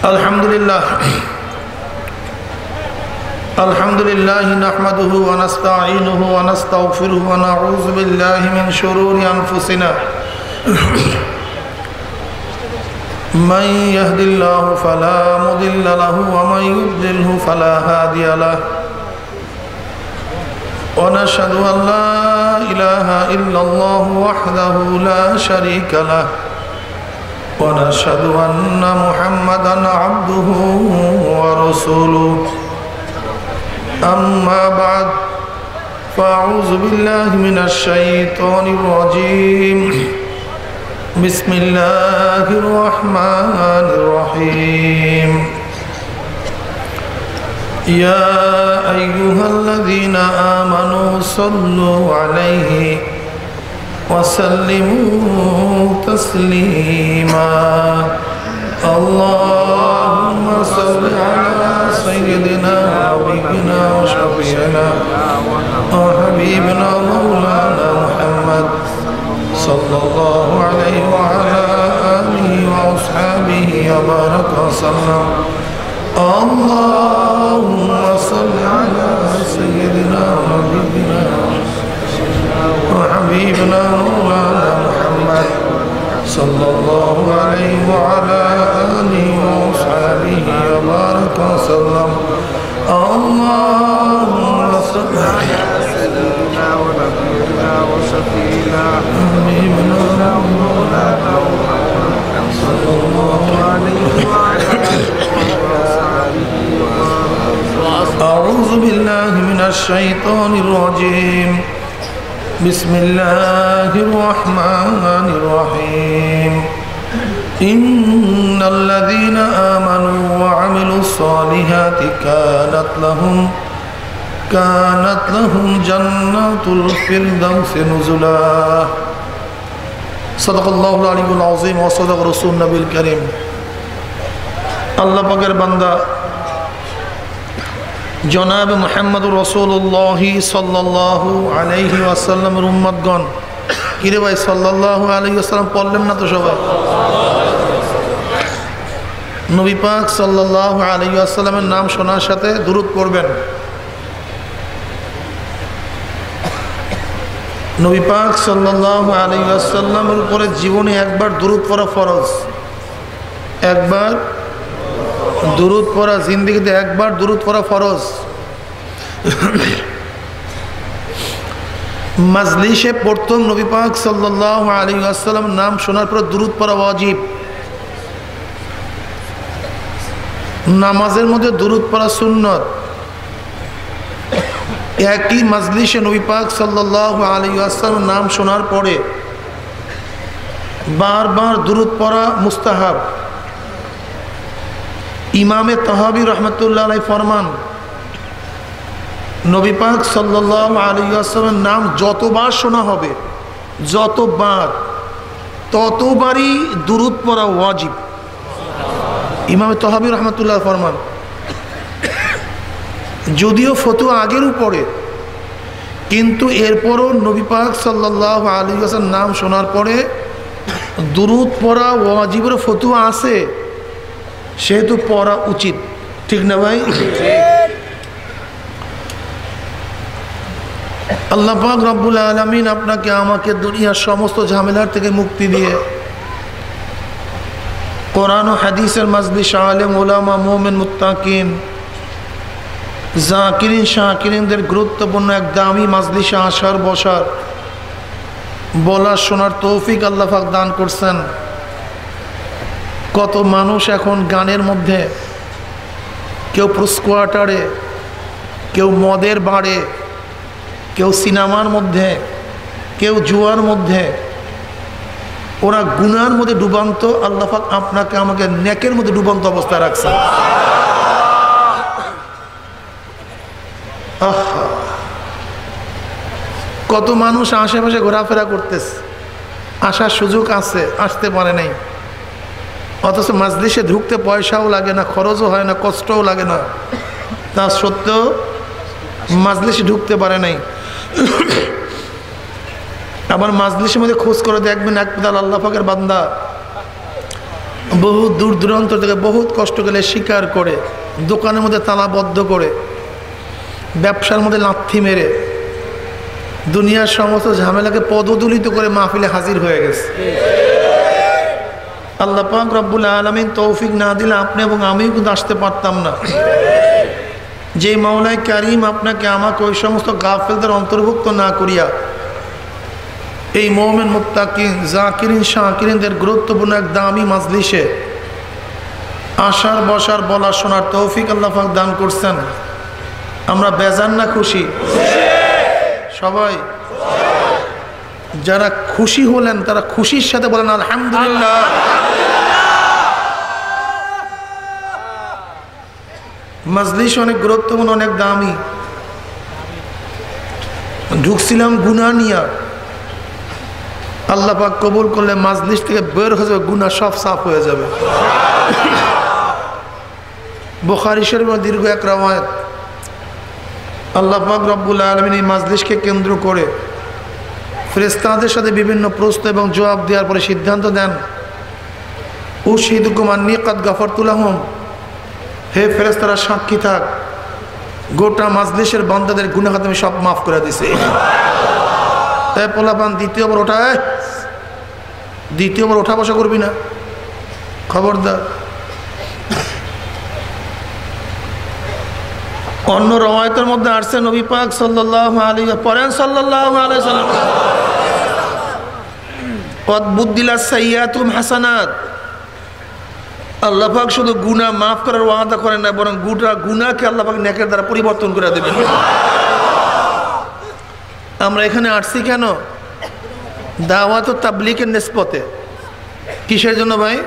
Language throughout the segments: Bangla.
আলহামদুলিল্লাহ নাহমাদুহু ওয়া নাস্তাঈনুহু ওয়া নাস্তাগফিরুহু ওয়া নাউযু বিল্লাহি মিন শুরুরি আনফুসিনা মান ইয়াহদিল্লাহু ফালা মুদিল্লা লাহু ওয়া মান ইউদ্লিলহু ফালা হাদিয়া লাহু ওয়া নাশহাদু আন লা ইলাহা ইল্লাল্লাহু ওয়াহদাহু লা শারীকা লাহু ونشهد أن محمدا عبده ورسوله أما بعد فأعوذ بالله من الشيطان الرجيم بسم الله الرحمن الرحيم يا أيها الذين آمنوا صلوا عليه وسلموا تسليما اللهم صل على سيدنا حبيبنا وشفيعنا وحبيبنا مولانا محمد صلى الله عليه وعلى آله وأصحابه وبارك وسلم اللهم صل على سيدنا حبيبنا وحبيبنا مولانا محمد صلى الله عليه وعلى آله وصحبه وبارك وسلم اللهم صل على سيدنا ونبينا وشفينا حبيبنا مولانا محمد صلى الله عليه وعلى آله أعوذ بالله من الشيطان الرجيم بسم الله الرحمن الرحيم إن الذين آمنوا وعملوا الصالحات كانت لهم جنات الفردوس نزلا صدق الله العلي العظيم وصدق رسول النبي الكريم আল্লাহ পাকের বান্দা জনাব মুহাম্মদুর রাসূলুল্লাহ সাল্লাল্লাহু আলাইহি ওয়াসাল্লামের উম্মতগণ কিরে ভাই সাল্লাল্লাহু আলাইহি ওয়াসাল্লাম পড়লেন না তো সবাই নবী পাক সাল্লাল্লাহু আলাইহি ওয়াসাল্লামের নাম শোনার সাথে দুরূদ পড়বেন নবী পাক সাল্লাল্লাহু আলাইহি ওয়াসাল্লামের উপরে জীবনে একবার দুরূদ পড়া ফরজ একবার দুরূদ পড়া জিন্দেগিতে একবার দুরূদ পড়া ফরজ মাজলিসে প্রথম নবী পাক সাল্লাল্লাহু আলাইহি ওয়াসাল্লাম নাম শোনার পর দুরূদ পড়া ওয়াজিব নামাজের মধ্যে দুরূদ পড়া সুন্নত একই মাজলিসে নবী পাক সাল্লাল্লাহু আলাইহি ওয়াসাল্লাম নাম শোনার পরে বারবার দুরূদ পড়া মুস্তাহাব ইমামে তাহাবী রহমতুল্লাহ আলাইহি ফরমান নবী পাক সাল্লাল্লাহু আলাইহি ওয়াসাল্লামের নাম যতবার শোনা হবে যতবার ততবারই দুরূদ পড়া ওয়াজিব ইমামে তাহাবী রহমতুল্লাহ ফরমান যদিও ফতোয়া আগের উপরে কিন্তু এরপরও নবী পাক সাল্লাল্লাহু আলাইহি ওয়াসাল্লাম নাম শোনার পরে দুরূদ পড়া ওয়াজিবের ফতোয়া আছে সেহেতু পড়া উচিত ঠিক না ভাই আল্লাহ পাক রব্বুল আলামিন আপনাকে আমাকে দুনিয়ার সমস্ত ঝামেলার থেকে মুক্তি দিয়ে কোরআন ও হাদিসের মাজলিস আলেম ওলামা মুমিন মুত্তাকিন জাকিরিন শাকিরিনদের গুরুত্বপূর্ণ এক দামি মাজলিসে আসার বসার বলার শোনার তৌফিক আল্লাহ পাক দান করছেন কত মানুষ এখন গানের মধ্যে কেউ প্রস্কোয়াটারে কেউ মদের বাড়ে কেউ সিনেমার মধ্যে কেউ জুয়ার মধ্যে ওরা গুনার মধ্যে ডুবান্ত আল্লাহ পাক আপনাকে আমাকে নেকের মধ্যে ডুবান্ত অবস্থায় রাখছে কত মানুষ আশেপাশে ঘোরাফেরা করতেছে আসার সুযোগ আছে আসতে পারে নাই অথচ মাজলিসে ঢুকতে পয়সাও লাগে না খরচও হয় না কষ্টও লাগে না তা সত্ত্বেও মাজলিসে ঢুকতে পারে নাই আবার মাজলিসের মধ্যে খোঁজ করে দেখবেন এক পেদাল আল্লাহ পাকের বান্দা বহু দূর দূরান্ত থেকে বহুত কষ্ট করে শিকার করে, দোকানের মধ্যে তালাবদ্ধ করে, ব্যবসার মধ্যে লাথি মেরে, দুনিয়ার সমস্ত ঝামেলাকে পদদলিত করে মাহফিলে হাজির হয়ে গেছে। আল্লাহ পাক রব্বুল আলামিন তৌফিক না দিলে আপনি এবং আমিও কিন্তু আসতে পারতাম না। যে মাওলাই কারিম আপনাকে আমাকে ওই সমস্ত গাফেলদের অন্তর্ভুক্ত না করিয়া এই মুমিন মুত্তাকিন জাকিরিন শাকিরিনদের গুরুত্বপূর্ণ এক দামি মাজলিসে আসার বসার বলা শোনার তৌফিক আল্লাহ পাক দান করছেন, আমরা বেজান না খুশি? সবাই যারা খুশি হলেন তারা খুশির সাথে বলেন আলহামদুলিল্লাহ। মাজলিস অনেক গুরুত্বপূর্ণ, অনেক দামি। ঢুকছিলাম গুনাহ নিয়া, আল্লাহ পাক কবুল করলে মাজলিস থেকে বের হয়ে যাবে, গুনাহ সব সাফ হয়ে যাবে। বুখারী শরীফের দীর্ঘ এক রওয়ায়াত, আল্লাহ পাক রব্বুল আলামিন এই মাজলিসকে কেন্দ্র করে ফেরেশতাদের সাথে বিভিন্ন প্রশ্ন এবং জবাব দেওয়ার পরে সিদ্ধান্ত দেন, উশহিদুকুম আন্নী কাদ গাফারতু লাহুম, হে ফেরেশতারা সাক্ষী থাক, গোটা মাজলিসের বান্দাদের গুনাহ আমি সব মাফ করে দিছি। তাই পোলাপান দ্বিতীয়বার ওঠা বসা করবি না, খবরদার। অন্য রওয়ায়াতের মধ্যে আসছে নবী পাক সাল্লাল্লাহু আলাইহি পড়েন সাল্লাল্লাহু আলাইহি সাল্লাম, কদ বুদ্দিলাস সাইয়্যাতুম হাসানাত। আল্লাহ পাক শুধু গুনাহ মাফ করার ওয়াদা করেন না, বরং গোটা গুনাহকে আল্লাহ পাক নেকের দ্বারা পরিবর্তন করে দেবেন। আমরা এখানে আসছি কেন? দাওয়াত ও তাবলীগের নিসবতে। কিসের জন্য ভাই?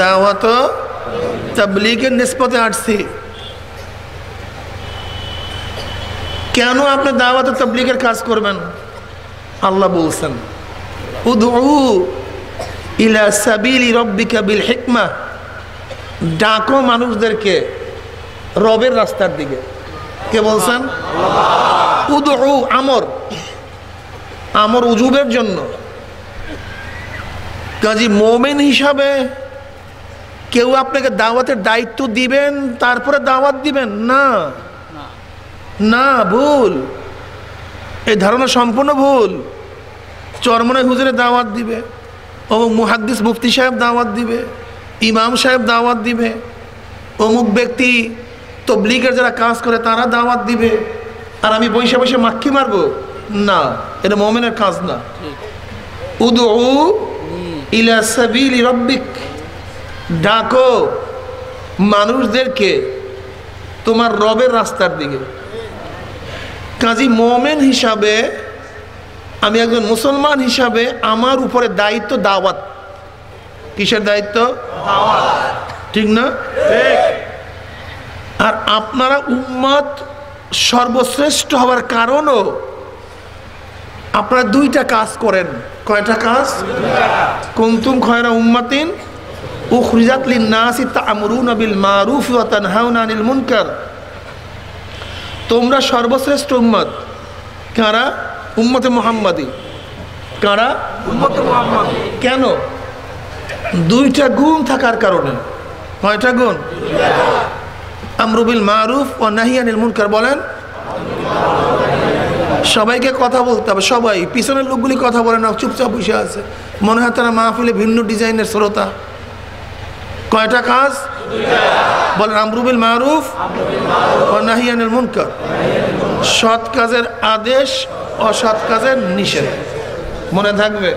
দাওয়াত ও তাবলীগের নিসবতে আসছি। কেন আপনি দাওয়াত ও তাবলীগের কাজ করবেন? আল্লাহ বলছেন, উদউ ইলা সাবিলি রাব্বিকা বিল হিকমা, ডাকো মানুষদেরকে রবের রাস্তার দিকে। কে বলছেন? উদউ, আমর উজুবের জন্য। কাজী মুমিন হিসাবে কেউ আপনাকে দাওয়াতের দায়িত্ব দিবেন তারপরে দাওয়াত দিবেন না, না, ভুল। এই ধারণা সম্পূর্ণ ভুল। চরমনাই হুজুরে দাওয়াত দিবে, অমুক মুহাদ্দিস মুফতি সাহেব দাওয়াত দিবে, ইমাম সাহেব দাওয়াত দিবে, অমুক ব্যক্তি তাবলীগের যারা কাজ করে তারা দাওয়াত দিবে, আর আমি বসে বসে মাক্কি মারবো? না, এটা মুমিনের কাজ না। উদউ ইলা সাবিলি রাব্বিক, ডাকো মানুষদেরকে তোমার রবের রাস্তার দিকে। কাজী মুমিন হিসাবে, আমি একজন মুসলমান হিসাবে আমার উপরে দায়িত্ব দাওয়াত। কিসের দায়িত্ব? দাওয়াত। ঠিক না? আর আপনারা উম্মত সর্বশ্রেষ্ঠ হওয়ার কারণও আপনারা দুইটা কাজ করেন। কয়টা কাজ? কুনতুম খায়রা উম্মাতিন উখরিজাত লিন-নাসি তা'মুরুনা বিল মারুফ ওয়া তানহাউনা আনিল মুনকার। তোমরা সর্বশ্রেষ্ঠ উম্মত। কারা? উম্মতে মুহাম্মাদি। কারা? উম্মতে মুহাম্মাদি। কেন? দুইটা গুণ থাকার কারণে। কয়টা গুণ? আমরু বিল মারুফ ওয়া নাহি আনিল মুনকার। বলেন। সবাইকে কথা বলতে হবে, সবাই। পিছনের লোকগুলি কথা বলে না, চুপচাপ বসে আছে, মনে হয় তারা মাহফিলে ভিন্ন ডিজাইনের শ্রোতা। কয়টা কাজ? বলেন। আমরু বিল মারুফ ওয়া নাহি আনিল মুনকার, সৎ কাজের আদেশ, অসৎ কাজের নিষেধ। মনে থাকবে,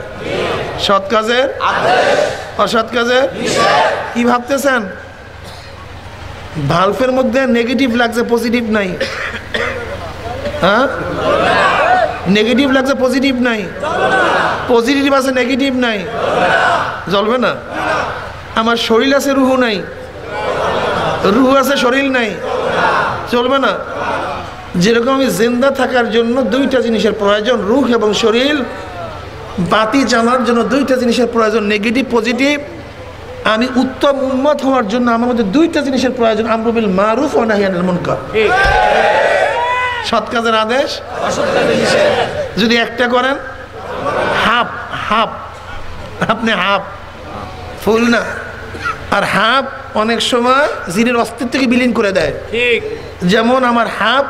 সৎ কাজের আদেশ, অসৎ কাজের নিষেধ। কি ভাবতেছেন? ভালভের মধ্যে নেগেটিভ লাগছে, পজিটিভ নাই। হ্যাঁ, নেগেটিভ লাগছে, পজিটিভ নাই। পজিটিভ আছে, নেগেটিভ নাই, জ্বলবে না। আমার শরীর আছে, রুহু নাই। রুহু আছে, শরীর নাই, চলবে না। যেরকম আমি জিন্দা থাকার জন্য দুইটা জিনিসের প্রয়োজন, রুহ এবং শরীর। বাতি জানার জন্য দুইটা জিনিসের প্রয়োজন, নেগেটিভ, পজিটিভ। আমি উত্তম উম্মত হওয়ার জন্য আমার মধ্যে দুইটা জিনিসের প্রয়োজন, আমরু বিল মারুফ ওয়া নাহি আনিল মুনকার। সৎ কাজের আদেশ, অসৎ কাজের নিষেধ। যদি একটা করেন, হাফ হাফ, আপনি হাফ। ফুল না। আর হাফ অনেক সময় জিনের অস্তিত্বকে বিলীন করে দেয়। ঠিক। যেমন আমার হাফ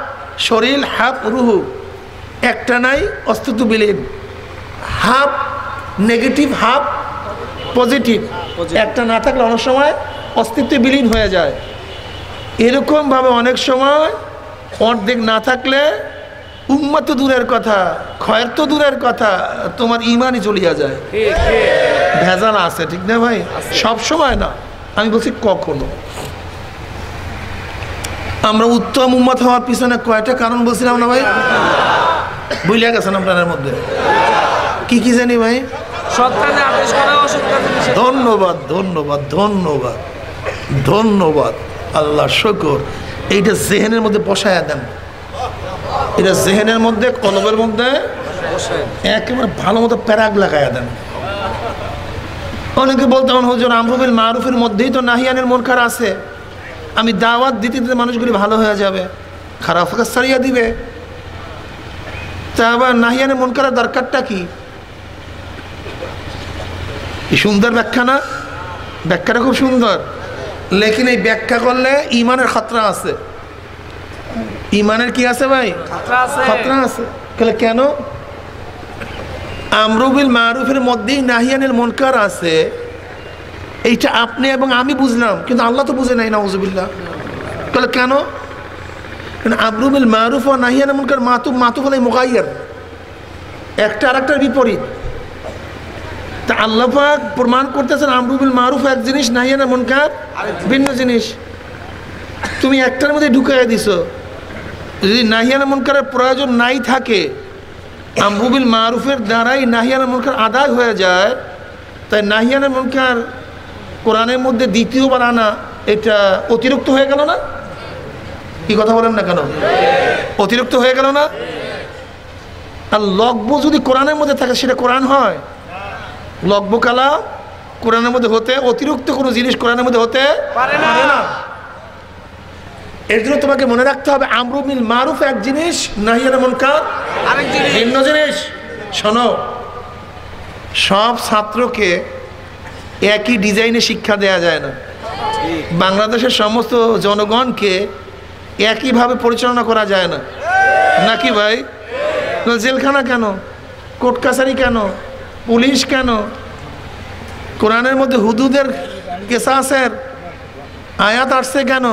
শরীর হাফ রুহু, একটা নাই অস্তিত্ব বিলীন। হাফ নেগেটিভ হাফ পজিটিভ, একটা না থাকলে অনেক সময় অস্তিত্ব বিলীন হয়ে যায়। এরকমভাবে অনেক সময় অর্ধেক না থাকলে উম্মত তো দূরের কথা, ক্ষয়ের তো দূরের কথা, তোমার ইমানই চলিয়া যায়। ভেজাল আছে, ঠিক না ভাই? সব সময় না, আমি বলছি কখনো। আমরা উত্তম উম্মত হওয়ার পিছনে কয়টা কারণ বলছিলাম না ভাই? বুঝলে গেছেন আপনাদের মধ্যে কি কি জানি ভাই? ধন্যবাদ ধন্যবাদ ধন্যবাদ ধন্যবাদ, আল্লাহ শুকর। এইটা জেহেনের মধ্যে বসায়া দেন, এটা জেহেনের মধ্যে কলবের মধ্যে একেবারে ভালো মতো প্যারাগ লাগাইয়া দেন। অনেকে বলতে হুজুর আমরু বিল মারুফের মধ্যেই তো নাহিয়ানের মুনকার আছে, আমি দাওয়াত দিতে দিতে মানুষগুলি ভালো হয়ে যাবে, খারাপ কাজ ছাড়িয়ে দিবে। তা আবার নাহিয়ানের মুনকারের দরকারটা কি? সুন্দর ব্যাখ্যা না? ব্যাখ্যাটা খুব সুন্দর, লেকিন এই ব্যাখ্যা করলে ইমানের খতরা আছে। ইমানের কি আছে ভাই? খতরা আছে। কেন? আমরু বিল মারুফের মধ্যেই নাহিয়ানের মুনকার আছে, এইটা আপনি এবং আমি বুঝলাম, কিন্তু আল্লাহ তো বুঝে নাই, নাউজুবিল্লাহ। তাহলে কেন? কারণ আমরু বিল মারুফ ও নাহিয়ানের মুনকার মাতুফ আলাই মুগায়্যার, একটা আরেকটার বিপরীত। তা আল্লাহ পাক প্রমাণ করতেছেন আমরু বিল মারুফ এক জিনিস, নাহিয়ানের মুনকার ভিন্ন জিনিস। তুমি একটার মধ্যে ঢুকাইয়া দিছো। যদি নাহিয়ানের মুনকারের প্রয়োজন নাই থাকে, আমরু বিল মারুফের দ্বারাই নাহিয়ানের মুনকার আদায় হয়ে যায়, তাই নাহিয়ানের মুনকার কোরআনের মধ্যে দ্বিতীয়বার আনা এটা অতিরিক্ত হয়ে গেল না? কি কথা বলেন না কেন? অতিরিক্ত হয়ে গেল না? আর লগ্ব যদি কোরআনের মধ্যে থাকে সেটা কোরআন হয়? লগ্ব কালা কোরআনের মধ্যে হতে, অতিরিক্ত কোনো জিনিস কোরআনের মধ্যে হতে পারে না। এর জন্য তোমাকে মনে রাখতে হবে আমরু বিল মারুফ এক জিনিস, নাহিয়ানের মুনকার আরেক জিনিস, ভিন্ন জিনিস। শোনো, সব ছাত্রকে একই ডিজাইনে শিক্ষা দেয়া যায় না। বাংলাদেশের সমস্ত জনগণকে একইভাবে পরিচালনা করা যায় না, নাকি ভাই? জেলখানা কেন? কোর্ট কাছারি কেন? পুলিশ কেন? কোরআনের মধ্যে হুদুদের কেসাসের আয়াত আসছে কেন?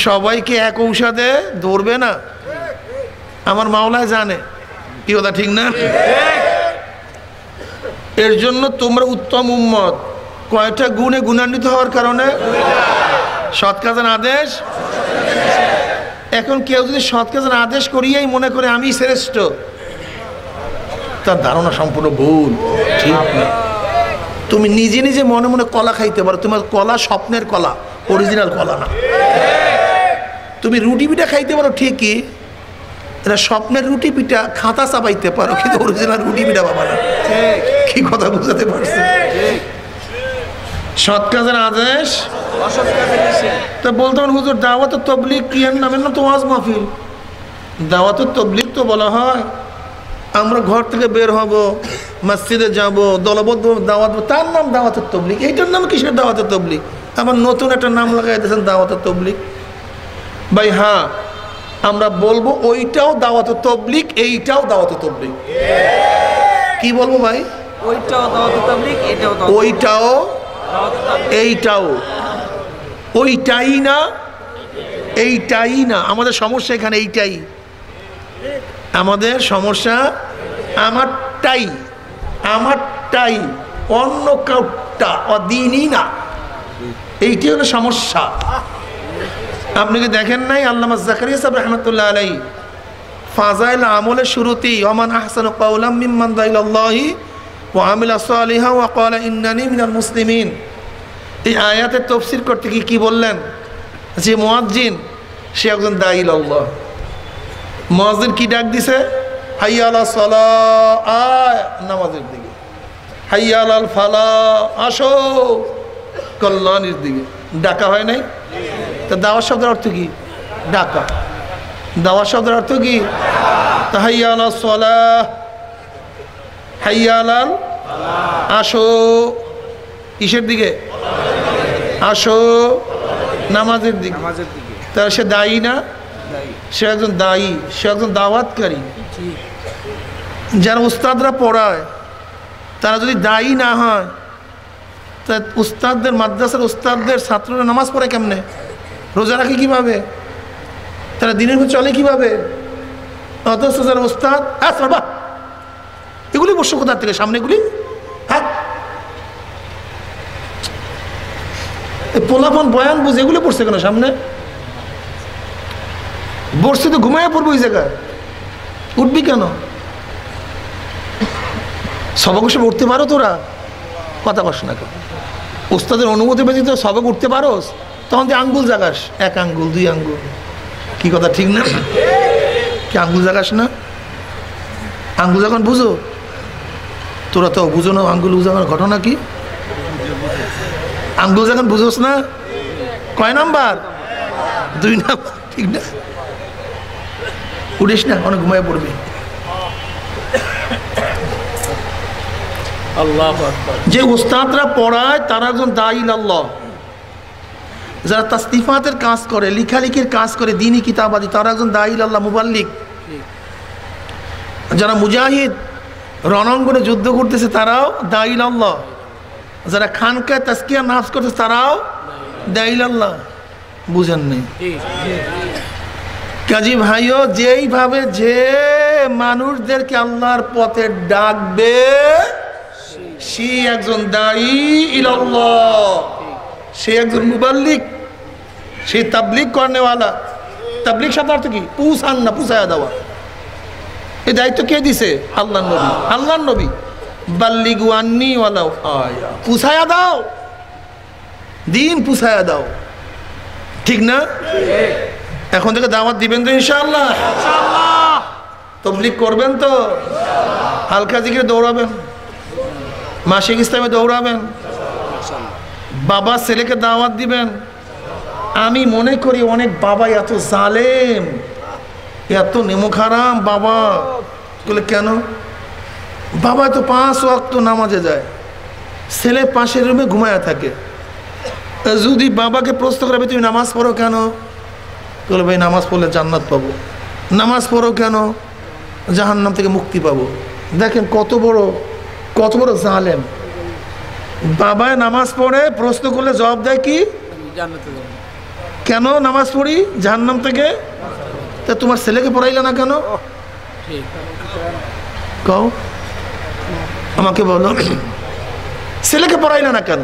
সবাইকে এক ঔষধে ধরবে না, আমার মাওলায় জানে। কি কথা ঠিক না? এর জন্য তোমরা উত্তম উম্মত। কয়টা গুণে গুণান্বিত হওয়ার কারণে? সৎ কাজের আদেশ। এখন কেউ যদি সৎ কাজের আদেশ করিয়াই মনে করে আমি শ্রেষ্ঠ, তার ধারণা সম্পূর্ণ ভুল, ঠিক না। তুমি নিজে নিজে মনে মনে কলা খাইতে পারো, তোমার কলা স্বপ্নের কলা, অরিজিনাল কলা না। তুমি রুটি পিঠা খাইতে পারো ঠিকই, এটা স্বপ্নের রুটি পিঠা খাতা চাপাইতে পারো, কিন্তু অরিজিনাল রুটি পিঠা পাবা না। কি কথা বুঝাতে পারছি? সৎ কাজের আদেশ, তা বলতে হুজুর দাওয়াত তবলিগ কি এর নামের না তো ওয়াজ মাহফিল? দাওয়াত তবলিগ তো বলা হয় আমরা ঘর থেকে বের হব, মসজিদে যাব, দলবদ্ধ দাওয়াত, তার নাম দাওয়াত তবলিগ। এইটার নাম কিসের দাওয়াত তবলিগ? আবার নতুন একটা নাম লাগাই দিয়েছেন দাওয়াত তবলিগ। ভাই হ্যাঁ, আমরা বলবো ওইটাও দাওয়াত তবলিগ, এইটাও দাওয়াত তবলিগ। কি বলবো ভাই? ওইটাও দাওয়াত তবলিগ, ওইটাও, এইটাও, ওইটাই না, এইটাই না। আমাদের সমস্যা এখানে এইটাই। আমাদের সমস্যা আমারটাই, আমারটাই, অন্য কাউটা, অদিনই না। এইটি হলো সমস্যা। আপনি কি দেখেন নাই আল্লামা জাকারিয়া সাহেব রাহমাতুল্লাহ আলাইহি ফাজাইল আমলের শুরুতেই ওমান আহসানু কাওলাম মিম্মান দাআ ইলাল্লাহি ওয়া আমিলা সালিহা ওয়া ক্বালা ইন্নানি মিনাল মুসলিমিন, এই আয়াতের তাফসীর করতে কি বললেন? যে মুয়াজ্জিন সে একজন দাঈ ইলাল্লাহ। মুয়াজ্জিন কি ডাক দিছে? হাইয়া আলাস সালাহ, আয় নামাজের দিকে। হাইয়া আলাল ফালাহ, আসো কল্যাণের দিকে। ডাকা হয় নাই? তা দাওয়াত শব্দের অর্থ কি? ডাকা। দাওয়াত শব্দের অর্থ কি? হাইয়া আলাস সালাহ, হাইয়া আলাল, আসো। কিসের দিকে? আসো নামাজের দিকে। তাহলে সে দায়ী না? সে একজন দায়ী, সে একজন দাওয়াতকারী। যারা উস্তাদরা পড়ায় তারা যদি দায়ী না হয়, তা উস্তাদদের, মাদ্রাসার উস্তাদদের ছাত্ররা নামাজ পড়ে কেমনে, রোজা রাখে কীভাবে, তারা দিনের পর চলে কীভাবে? অথচ যারা উস্তাদ, বাহ এগুলি বসে কোথার থেকে সামনেগুলি? হ্যাঁ, পোলাপন বয়ান বুঝে এগুলো পড়ছে কেন সামনে? বসছে তো ঘুমাইয়া পড়বো ওই জায়গায়, উঠবি কেন? সবক হিসেবে উঠতে পারো তোরা? কথা কস না কেন? উস্তাদের অনুমতি ব্যতীত সবক উঠতে পারোস? তখন তুই আঙ্গুল জাগাস, 1 আঙ্গুল 2 আঙ্গুল। কি কথা ঠিক না? কি আঙ্গুল জাগাস না? আঙ্গুল যখন বুঝো, তোরা তো বুঝো না আঙ্গুল বুঝানোর ঘটনা কি? আঙ্গুল যখন বুঝোস না, কয় নাম্বার? 2 নাম্বার, ঠিক না? উঠিস না, অনেক ঘুমায় পড়বি। যে উস্তাদরা পড়ায় তারা একজন দায়ী আল্লাহ। যারা তাসনিফাতের কাজ করে, লেখালেখির কাজ করে, দ্বীনি কিতাবাদি, তারা একজন দায়ী আল্লাহ, মুবাল্লিগ। যারা মুজাহিদ রণাঙ্গনে যুদ্ধ করতেছে তারাও দায়ী আল্লাহ। যারা খানকায় তাজকিয়া নাফস করতেছে তারাও দায়ী আল্লাহ। বুঝেন নেই? কাজী ভাইও, যেইভাবে যে মানুষদেরকে আল্লাহর পথে ডাকবে সে একজন দায়ী ইলাল্লাহ, সে একজন মুবাল্লিগ, সে তাবলিগ করনেওয়ালা। তাবলিগ শব্দ অর্থ কি? পুষান না, পুষায়া দেওয়া। এই দায়িত্ব কে দিছে? আল্লাহর নবী। আল্লাহর নবী বাল্লিগু আন্নী ওয়ালাউ আয়া, পুষায়া দাও, দিন পুষায়া দাও, ঠিক না? এখন থেকে দাওয়াত দিবেন তো ইনশাআল্লাহ? তাবলীগ করবেন তো? হালকা জিকিরে দৌড়াবেন, মাসিক ইসলামে দৌড়াবেন, বাবা ছেলেকে দাওয়াত দিবেন। আমি মনে করি অনেক বাবা এত জালেম, এত নেমুখারাম বাবা। বলে কেন? বাবা তো 5 ওয়াক্ত নামাজে যায়, ছেলে পাশের রুমে ঘুমায়া থাকে। যদি বাবাকে প্রশ্ন করে তুমি নামাজ পড়ো কেন? বলে ভাই নামাজ পড়লে জান্নাত পাবো। নামাজ পড়ো কেন? জাহান্নাম থেকে মুক্তি পাবো। দেখেন কত বড় জালেম। বাবায় নামাজ পড়ে, প্রশ্ন করলে জবাব দেয় কি? কেন নামাজ পড়ি? জাহান্নাম থেকে। তা তোমার ছেলেকে পড়াইলে না কেন? কও আমাকে বলো, ছেলেকে পড়াইলে না কেন?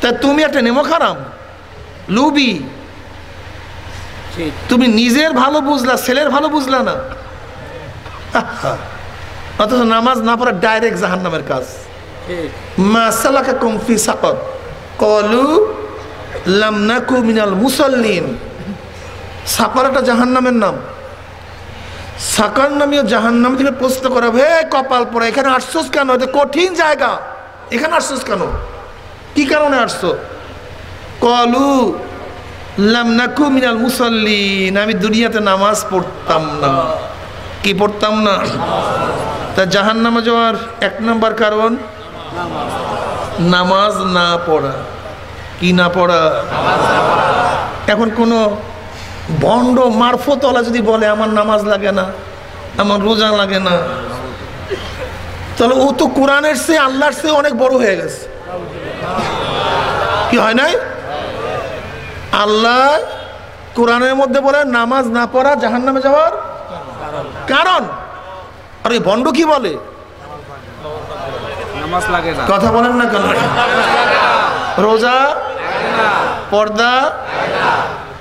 তা তুমি একটা নেমোখারাম, লুবি। তুমি নিজের ভালো বুঝলা, ছেলের ভালো বুঝলা না। অথচ নামাজ না পড়া ডাইরেক্ট জাহান্নামের কাজ। মা সালাকাকুম ফি সাকর ক্বালু লাম নাকু মিনাল মুসাল্লিন। সাকর একটা জাহান্নামের নাম। সাকর নামীয় জাহান্নাম থেকে প্রশ্ন করা, হে কপাল পড়া, এখানে আসছোস কেন? এটা কঠিন জায়গা, এখানে আসছোস কেন? কি কারণে আসছো? ক্বালু লাম নাকু মিনাল মুসাল্লিন, আমি দুনিয়াতে নামাজ পড়তাম না। কি পড়তাম না? তা জাহান্নামে যাওয়ার 1 নম্বর কারণ নামাজ না পড়া। কি না পড়া? এখন কোনো ভণ্ড মারফতওয়ালা যদি বলে আমার নামাজ লাগে না, আমার রোজা লাগে না, তাহলে ও তো কোরআনের চেয়ে, আল্লাহর চেয়ে অনেক বড় হয়ে গেছে। কি হয় নাই? আল্লাহ কোরআনের মধ্যে বলে নামাজ না পড়া জাহান্নামে যাওয়ার কারণ। আর এই ভণ্ড কি বলে? নামাজ লাগে না। কথা বলেন না কেন? রোজা, পর্দা,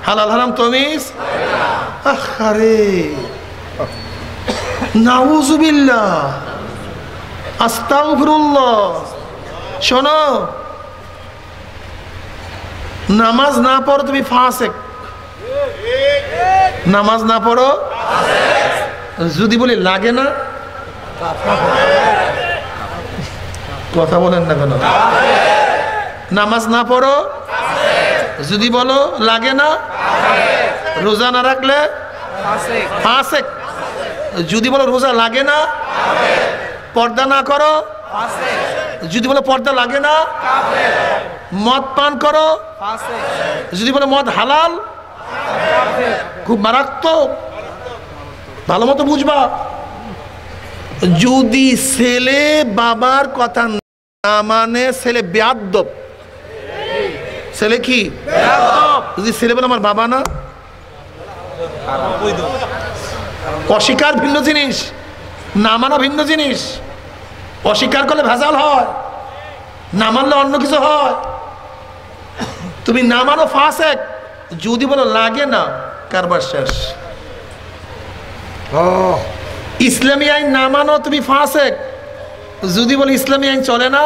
হালাল হারাম তমিজ। আরে নাউজুবিল্লাহ, আস্তাগফিরুল্লাহ। শোনো, নামাজ না পড়ো তুমি ফাসেক। নামাজ না পড়ো, যদি বলি লাগে না, কথা বলেন না কেন? নামাজ না পড়ো, যদি বলো লাগে না, রোজা না রাখলে ফাসেক। যদি বলো রোজা লাগে না, পর্দা না করো, যদি বলে পর্দা লাগে না, মদ পান করো, যদি বলে মদ হালাল, খুব মারাত্মক, ভালো মতো বুঝবা। যদি ছেলে বাবার কথা না মানে ছেলে বেয়াদব, ছেলে কি যদি ছেলে বলে আমার বাবা না, অস্বীকার ভিন্ন জিনিস, না মানা ভিন্ন জিনিস। অস্বীকার করলে ভেজাল হয়, না মানলে অন্য কিছু হয়। তুমি না মানো ফাসেক, যদি বলো লাগে না কারবার শেষ। ইসলামী আইন না মানো তুমি ফাসেক, যদি বলো ইসলামী আইন চলে না,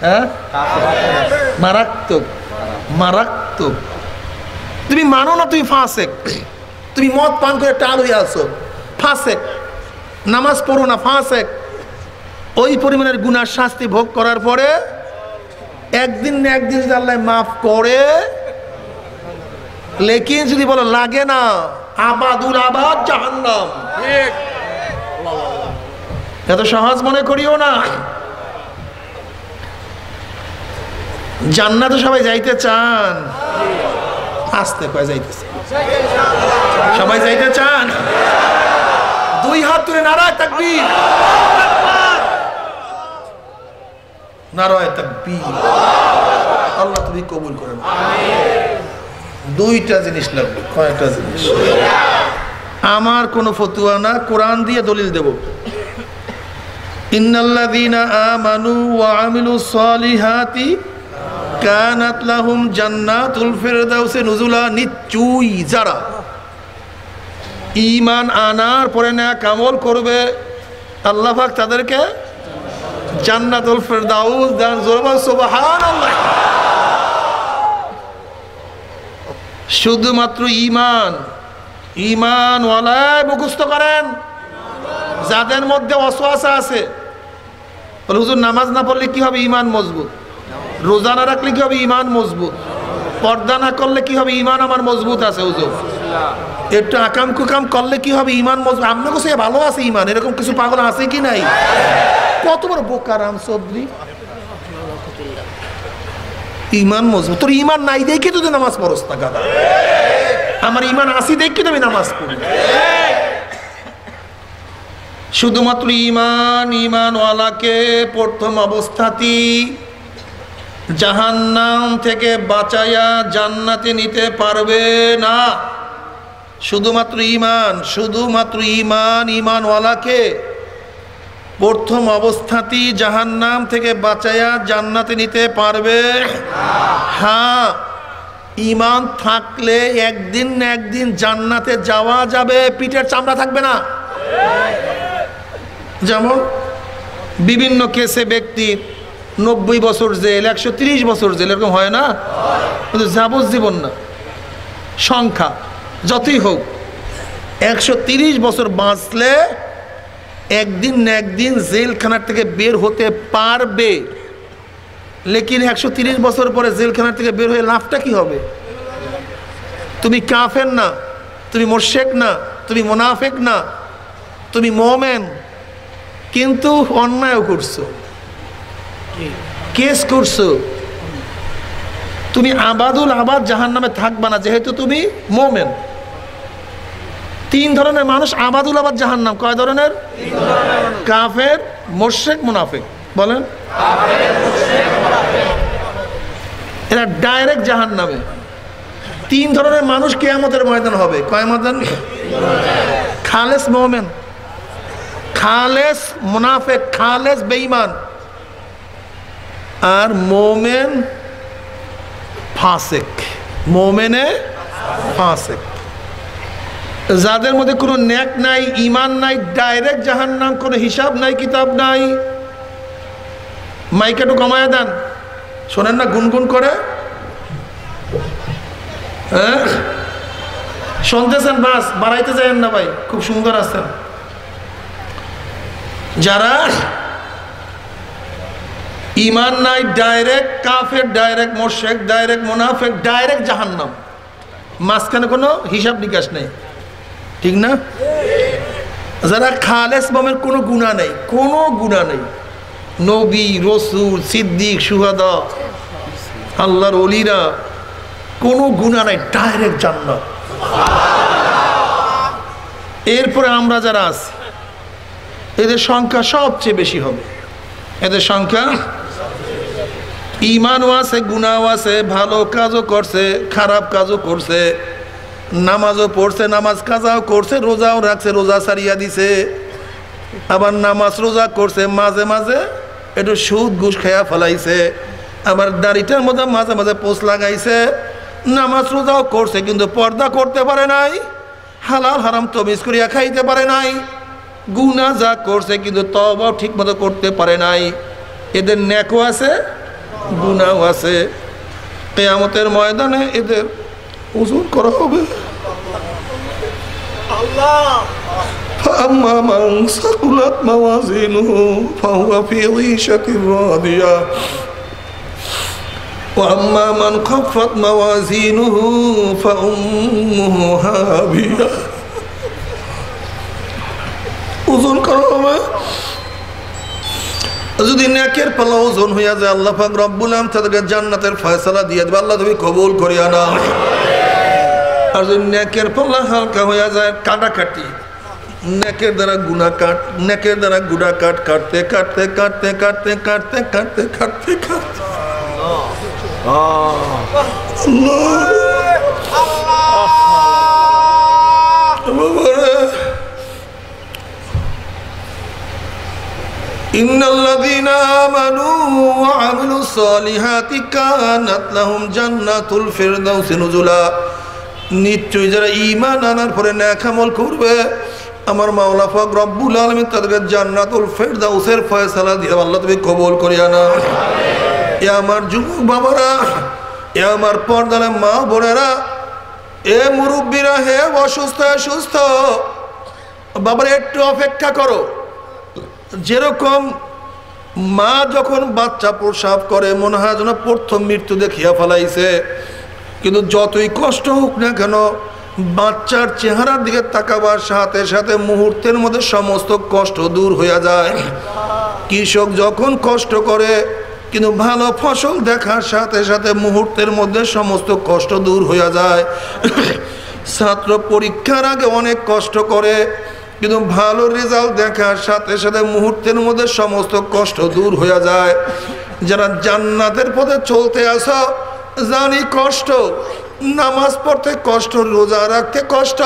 হ্যাঁ মারাত্মক মারাত্মক। তুমি মানো না তুমি ফাসেক, তুমি মদ পান করে টাল হয়ে আসো ফাসেক, নামাজ পড়ো না ফাসেক। ওই পরিমাণের গুনার শাস্তি ভোগ করার পরে একদিন না একদিন যদি আল্লাহ মাফ করে, লেকিন যদি বলো লাগে না, আবাদুল আবাদ জাহান্নাম। এত সহজ মনে করিও না। জান্নাতে সবাই যাইতে চান, আসতে কয় যাইতেছে, সবাই যাইতে চান। দুই হাত তুলে নারায়ে তাকবীর, নারায়ে তাকবীর। আল্লাহ তুমি কবুল করেন। দুইটা জিনিস লাগবে। কয়টা জিনিস? আমার কোনো ফতুয়া না, কোরআন দিয়ে দলিল দেব। ইন্নাল্লাযীনা আমানু ওয়া আমিলুস সালিহাতি কানাত লাহুম জান্নাতুল ফিরদাউসি নুজুলা। নিশ্চয়ই যারা ঈমান আনার পরে নেক আমল করবে, আল্লাহ পাক তাদেরকে জান্নাতুল ফিরদাউস দান। জোরে বল সুবহানাল্লাহ। শুধুমাত্র ঈমান, ঈমানওয়ালায় মুখস্থ করেন। যাদের মধ্যে ওয়াসওয়াসা আছে, বলে হুজুর নামাজ না পড়লে কি হবে? ঈমান মজবুত। রোজা না রাখলে কি হবে? ঈমান মজবুত। পর্দা না করলে কি হবে? ঈমান আমার মজবুত আছে। হুজুর একটু আকাম কুকাম করলে কি হবে? ঈমান মজবুত। আপনার কাছে ভালো আছে ঈমান, এরকম কিছু পাগল আছে কি নাই? কত বড় বোকারাম সবরি। ঈমান মজবুত, তোর ঈমান নাই দেখে তুই নামাজ পড়স না গাদা। আমার ঈমান আসি দেখে তুমি নামাজ পড়ি। শুধুমাত্র ঈমান, ঈমানওয়ালাকে প্রথম অবস্থাতেই জাহান্নাম থেকে বাঁচায়া জান্নাতে নিতে পারবে না। শুধুমাত্র ঈমান, শুধুমাত্র ঈমান, ঈমানওয়ালাকে প্রথম অবস্থাতেই জাহান্নাম থেকে বাঁচায়া জান্নাতে নিতে পারবে। হ্যাঁ, ঈমান থাকলে একদিন না একদিন জান্নাতে যাওয়া যাবে, পিঠের চামড়া থাকবে না। যেমন বিভিন্ন কেসে ব্যক্তি 90 বছর জেল, 130 বছর জেল, এরকম হয় না? কিন্তু যাবজ্জীবন না, সংখ্যা যতই হোক 130 বছর বাঁচলে একদিন না একদিন জেলখানার থেকে বের হতে পারবে। লেকিন 130 বছর পরে জেলখানার থেকে বের হয়ে লাভটা কি হবে? তুমি কাফের না, তুমি মুশরিক না, তুমি মুনাফিক না, তুমি মুমিন, কিন্তু অন্যায় করছো, কেস করছো। তুমি আবাদুল আবাদ জাহান্নামে থাকবা না, যেহেতু তুমি মুমিন। 3 ধরনের মানুষ আবাদুল আবাদ জাহান্নাম। কয় ধরনের? কাফের, মুশরিক, মুনাফিক। বলেন, এরা ডাইরেক্ট জাহান্নামে। 3 ধরনের মানুষ কিয়ামতের ময়দান হবে। কয় ময়দান? খালেস মুমিন, খালেস মুনাফিক, খালেস বেঈমান, আর মুমিন ফাসিক। মুমিনে ফাসিক, যাদের মধ্যে কোনো নেক নাই, ঈমান নাই, ডাইরেক্ট জাহান্নাম, কোনো হিসাব নাই, কিতাব নাই। মাইক একটু কমায় দেন, শোনেন না গুনগুন করে? হ্যাঁ শুনতেছেন? বাস বাড়াইতে যাবেন না ভাই, খুব সুন্দর আছেন। যারা ঈমান নাই, ডাইরেক্ট কাফের, ডাইরেক্ট মুশরিক, ডাইরেক্ট মুনাফিক, ডাইরেক্ট জাহান্নাম, মাঝখানে কোনো হিসাব নিকাশ নেই, ঠিক না? যারা খালেস মুমিন, কোনো গুনাহ নেই, কোনো গুনাহ নেই, নবী, রসুল, সিদ্দিক, সুহাদা, আল্লাহর ওলিরা কোনো গুনাহ নাই, ডাইরেক্ট জান্নাত। এরপরে আমরা যারা আছি এদের সংখ্যা সবচেয়ে বেশি হবে। এদের সংখ্যা, ঈমানও আছে, গুনাহও আছে, ভালো কাজও করছে, খারাপ কাজও করছে, নামাজও পড়ছে, নামাজ কাজাও করছে, রোজাও রাখছে, রোজা ছাড়িয়া দিছে, আবার নামাজ রোজা করছে, মাঝে মাঝে একটু সুদ ঘুষ খেয়া ফেলাইছে, আবার দাড়িটার মধ্যে মাঝে মাঝে পোষ লাগাইছে, নামাজ রোজাও করছে কিন্তু পর্দা করতে পারে নাই, হালাল হারাম তমিজ করিয়া খাইতে পারে নাই, গুনাহ যা করছে কিন্তু তওবাও ঠিক মতো করতে পারে নাই। এদের নেকও আছে, গুনাহও আছে। কিয়ামতের ময়দানে এদের ওজন করা হবে। আল্লাহ, فأما من ثقلت موازينه فهو في عيشة راضية وأما من خفت موازينه فأمه هاوية। ওজন করা হবে। যদি নেকের পাল্লা ওজন হইয়া যায় আল্লাহ পাক রব্বুল আলামিন তাদেরকে জান্নাতের ফয়সালা দিয়ে দেবে। আল্লাহ তুমি কবুল করিয়া নাও। আর যদি নেকের পাল্লা হালকা হইয়া যায়, কাটাকাটি, নেকের দ্বারা গুনাহ কাট, নেকের দ্বারা গুনাহ কাট, কাটতে কাটতে কাটতে কাটতে কাটতে কাটতে কাটতে কাটতে ইন্নাল্লাযীনা আমানু ওয়া আমিলুস সালিহাতি কানাত লাহুম জান্নাতুল ফিরদাউসি নুজুলা। নিশ্চয়ই যারা ঈমান আনার পরে নেক আমল করবে আমার মাওলা পাক রব্বুল আলামিন তাদেরকে জান্নাতুল ফিরদাউসের ফয়সালা দিয়ে আল্লাহ তুমি কবুল করিয়া নাও। এ আমার যুবক বাবারা, এ আমার পর্দার মা বোনেরা, এ মুরব্বীরা, হে অসুস্থ সুস্থ বাবারা, একটু অপেক্ষা করো। যেরকম মা যখন বাচ্চা প্রসব করে মনে হয় যেন প্রথম মৃত্যু দেখিয়া ফেলাইছে, কিন্তু যতই কষ্ট হোক না কেন বাচ্চার চেহারার দিকে তাকাবার সাথে সাথে মুহূর্তের মধ্যে সমস্ত কষ্ট দূর হইয়া যায়। কৃষক যখন কষ্ট করে কিন্তু ভালো ফসল দেখার সাথে সাথে মুহূর্তের মধ্যে সমস্ত কষ্ট দূর হইয়া যায়। ছাত্র পরীক্ষার আগে অনেক কষ্ট করে কিন্তু ভালো রেজাল্ট দেখার সাথে সাথে মুহূর্তের মধ্যে সমস্ত কষ্ট দূর হইয়া যায়। যারা জান্নাতের পথে চলতে আসো জানি কষ্ট, নামাজ পড়তে কষ্ট, রোজা রাখতে কষ্ট,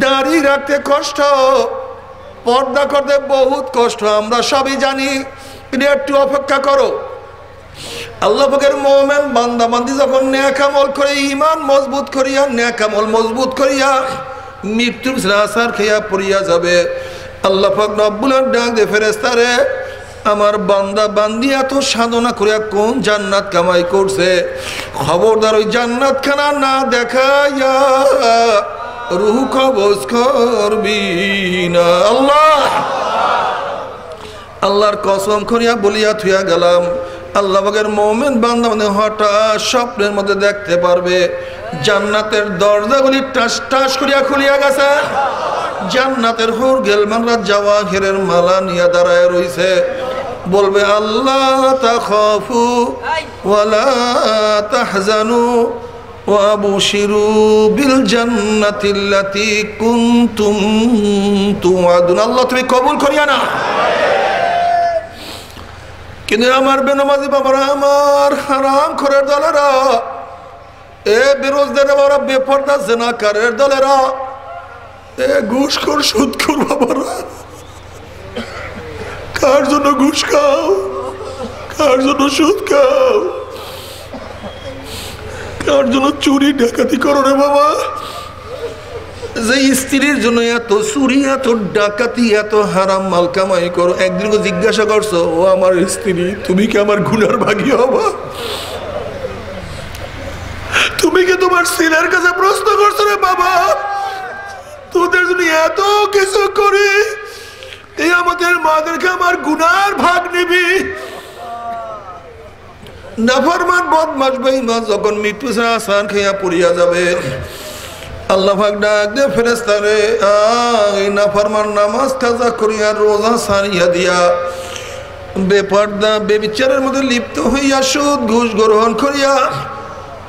দাড়ি রাখতে কষ্ট, পর্দা করতে বহুত কষ্ট, আমরা সবই জানি। কিন্তু একটু অপেক্ষা করো। আল্লাহ পাকের মুমিন বান্দা বান্দি যখন নেক আমল করে, ঈমান মজবুত করিয়া, নেক আমল মজবুত করিয়া মৃত্যুর আসার খেয়া পড়িয়া যাবে, আল্লাহ পাক রব্বুল আলামিন ডাক দে ফেরেশতারে, আমার বান্দা বান্দি এত সাধনা করিয়া কোন জান্নাত কামাই করছে, খবরদার ওই জান্নাত খানা না দেখাইয়া রূহ কবজ করবি না। আল্লাহ, আল্লাহর কসম করিয়া বলিয়া থুইয়া গেলাম, আল্লাহ পাকের মুমিন বান্দা মানে হঠাৎ স্বপ্নের মধ্যে দেখতে পারবে জান্নাতের দরজাগুলি টাস টাস করিয়া খুলিয়া গেছে, জান্নাতের হুর গেলমানরা জাওয়াহিরের মালা নিয়ে দাঁড়ায় রইছে, বলবে আল্লাহ তাখাফু ওয়ালা তাহজানু ওয়া আবশিরু বিল জান্নাতিল্লাতী কুনতুম তুআদুন। আল্লাহ তুমি কবুল করিয়া না। কিন্তু আমার বেনামাজি বাবারা, আমার হারাম খোরের দলেরা, এ বিরোধীদের বাবারা, বেপরদা জেনাকারের দলেরা, এ ঘুষখোর সুদখোর বাবারা, কার জন্য ঘুষ খাও, কার জন্য সুদ খাও, কার জন্য চুরি ডাকাতি করো রে বাবা? যে স্ত্রীর জন্য এত চুরি, এত ডাকাতি, এত হারাম মাল কামাই করো, একদিন জিজ্ঞাসা করছো, ও আমার স্ত্রী তুমি কি আমার গুনার ভাগী হবা? তুমি কি তোমার ছেলের কাছে প্রশ্ন করছো রে বাবা, তোদের জন্য এত কিছু করি, এই আমাদের মাদেরকে আমার গুনার ভাগ নিবি? নাফরমান বদমাশ বেঈমান যখন মৃত্যু ছাড়া আসান খেয়া পড়িয়া যাবে, আল্লাহ পাক ডাক দে ফেরেশতারে, এই নাফরমান নামাজ কাজা করিয়া রোজা ছাড়িয়া দিয়া বেপর্দা বেবিচারের মধ্যে লিপ্ত হইয়া সুদ ঘুষ গ্রহণ করিয়া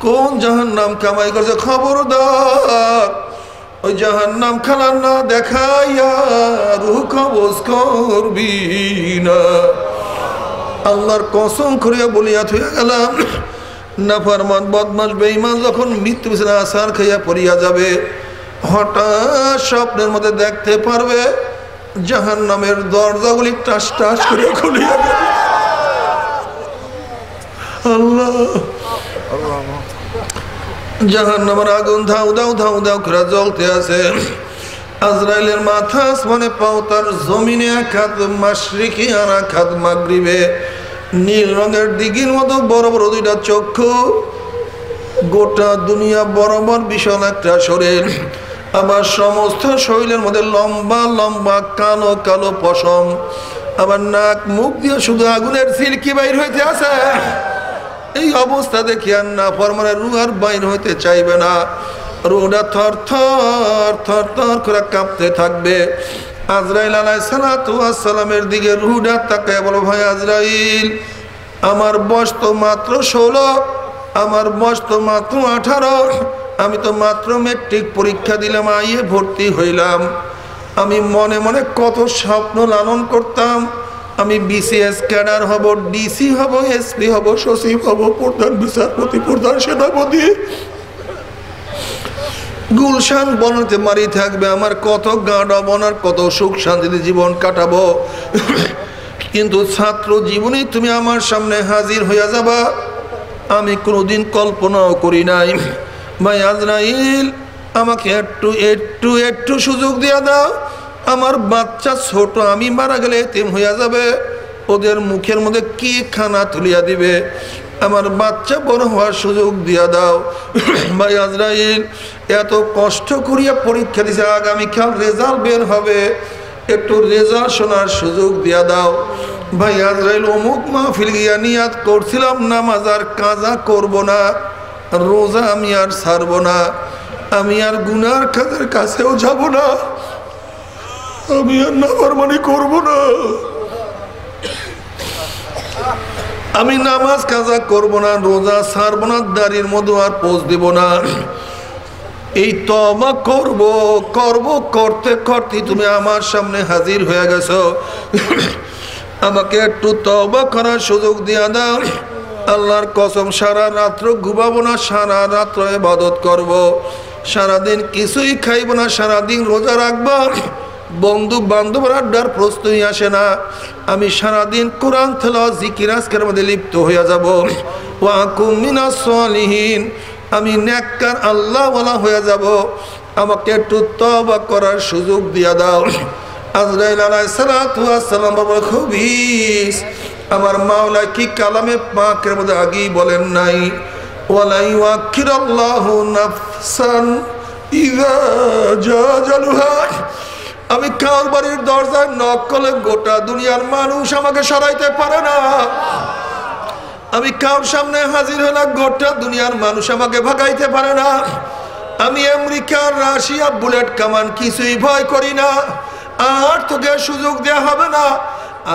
কোন জাহান্নাম কামাই করছে খবরদার ওই জাহান্নাম খানা না দেখাইয়া রুহ কবজ করবি না। আল্লাহর কসম করিয়া বলিয়া থইয়া গেলাম, নাফরমান বদমাশ বেঈমান যখন মৃত্যু বিছানা আসার খাইয়া পড়িয়া যাবে, হঠাৎ স্বপ্নের মধ্যে দেখতে পারবে জাহান্নামের দরজাগুলি টাস টাস করে খুলিয়া গেল। আল্লাহ, জাহান্নামের আগুন ধাউ দাউ ধাউ দাউ করে জ্বলতে আছে। আজরাইলের মাথা আসমানে পাও, তার জমিনে এক হাত মাশরিকি আর এক হাত মাগরিবে। নীল রঙের দিঘির মতো বড় বড় দুইটা চক্ষু, গোটা দুনিয়া বরাবর বিশাল একটা শরীর। আবার সমস্ত শরীরের মধ্যে লম্বা লম্বা কালো কালো পশম। আবার নাক মুখ দিয়ে শুধু আগুনের সিলকি বাইর হইতে আছে। এই অবস্থা দেখিয়া না ফরমানের রুহ আর বাইর হইতে চাইবে না। রুহটা থর থর থর থর করে কাঁপতে থাকবে। আজরাইল আলাইহিস সালাতু ওয়াস সালামের দিকে রুহটা তাকায় বলো, ভাই আজরাইল, আমার বয়স তো মাত্র 16, আমার বয়স তো মাত্র 18, আমি তো মাত্র মেট্রিক পরীক্ষা দিলাম, আইয়ে ভর্তি হইলাম। আমি মনে মনে কত স্বপ্ন লালন করতাম, আমি বিসিএস ক্যাডার হব, ডিসি হব, এসপি হব, সচিব হব, প্রধান বিচারপতি, প্রধান সেনাপতি, গুলশান বনতে মারি থাকবে আমার কত গাঁডা বনার, কত সুখ শান্তিতে জীবন কাটাবো। কিন্তু ছাত্র জীবনে তুমি আমার সামনে হাজির হইয়া যাবা, আমি কোনোদিন কল্পনাও করি নাই। ভাই আজরাইল, আমাকে একটু একটু একটু সুযোগ দিয়া দাও। আমার বাচ্চা ছোট, আমি মারা গেলে এতিম হইয়া যাবে, ওদের মুখের মধ্যে কি খানা তুলিয়া দিবে? আমার বাচ্চা বড় হওয়ার সুযোগ দিয়া দাও। ভাই আজরাইল, এত কষ্ট করিয়া পরীক্ষা দিছে, আগামীকাল রেজাল্ট বের হবে, একটু রেজাল্ট শোনার সুযোগ দিয়া দাও। ভাই আজরাইল, অমুক মাহফিল গিয়া নিয়াত করছিলাম নামাজ আর কাজা করব না, রোজা আমি আর ছাড়ব না, আমি আর গুনার কাজের কাছেও যাব না, আমি আর নাফরমানি করব না, আমি নামাজ কাজা করব না, রোজা ছাড়ব না, দাড়ির মধ্যে আর পোজ দিব না। এই তওবা করব করব করতে করতে তুমি আমার সামনে হাজির হয়ে গেছো। আমাকে একটু তওবা করার সুযোগ দিয়া দাও। আল্লাহর কসম, সারা রাত্র ঘুমাবো না, সারা রাত্র ইবাদত করব, সারাদিন কিছুই খাইব না, সারাদিন রোজা রাখবো, বন্ধু বান্ধবরা আড্ডার প্রশ্নই আসে না। আমি সারাদিন কোরআন তেলাওয়াত জিকির আজকারের মধ্যে লিপ্ত হইয়া যাব। ওয়া আকুম মিনাস সালিহিন, আমি নেককার আল্লাহওয়ালা হয়ে যাব। আমাকে একটু তওবা করার সুযোগ দিয়া দাও। আজরাইল আলাইহিস সালাতু ওয়াস সালাম বলে, খুবিস, আমার মাওলা কি কালামে পাকের মধ্যে আগেই বলেন নাই, ওয়ালা ইউআখিরুল্লাহু নাফসান ইযা জা আজালুহা। আমি কার বাড়ির দরজায় নক করলে গোটা দুনিয়ার মানুষ আমাকে সরাইতে পারে না। আমি কার সামনে হাজির হলে গোটা দুনিয়ার মানুষ আমাকে ভাগাইতে পারে না। আমি আমেরিকার রাশিয়া বুলেট কামান কিছুই ভয় করি না, আর তোকে সুযোগ দেওয়া হবে না।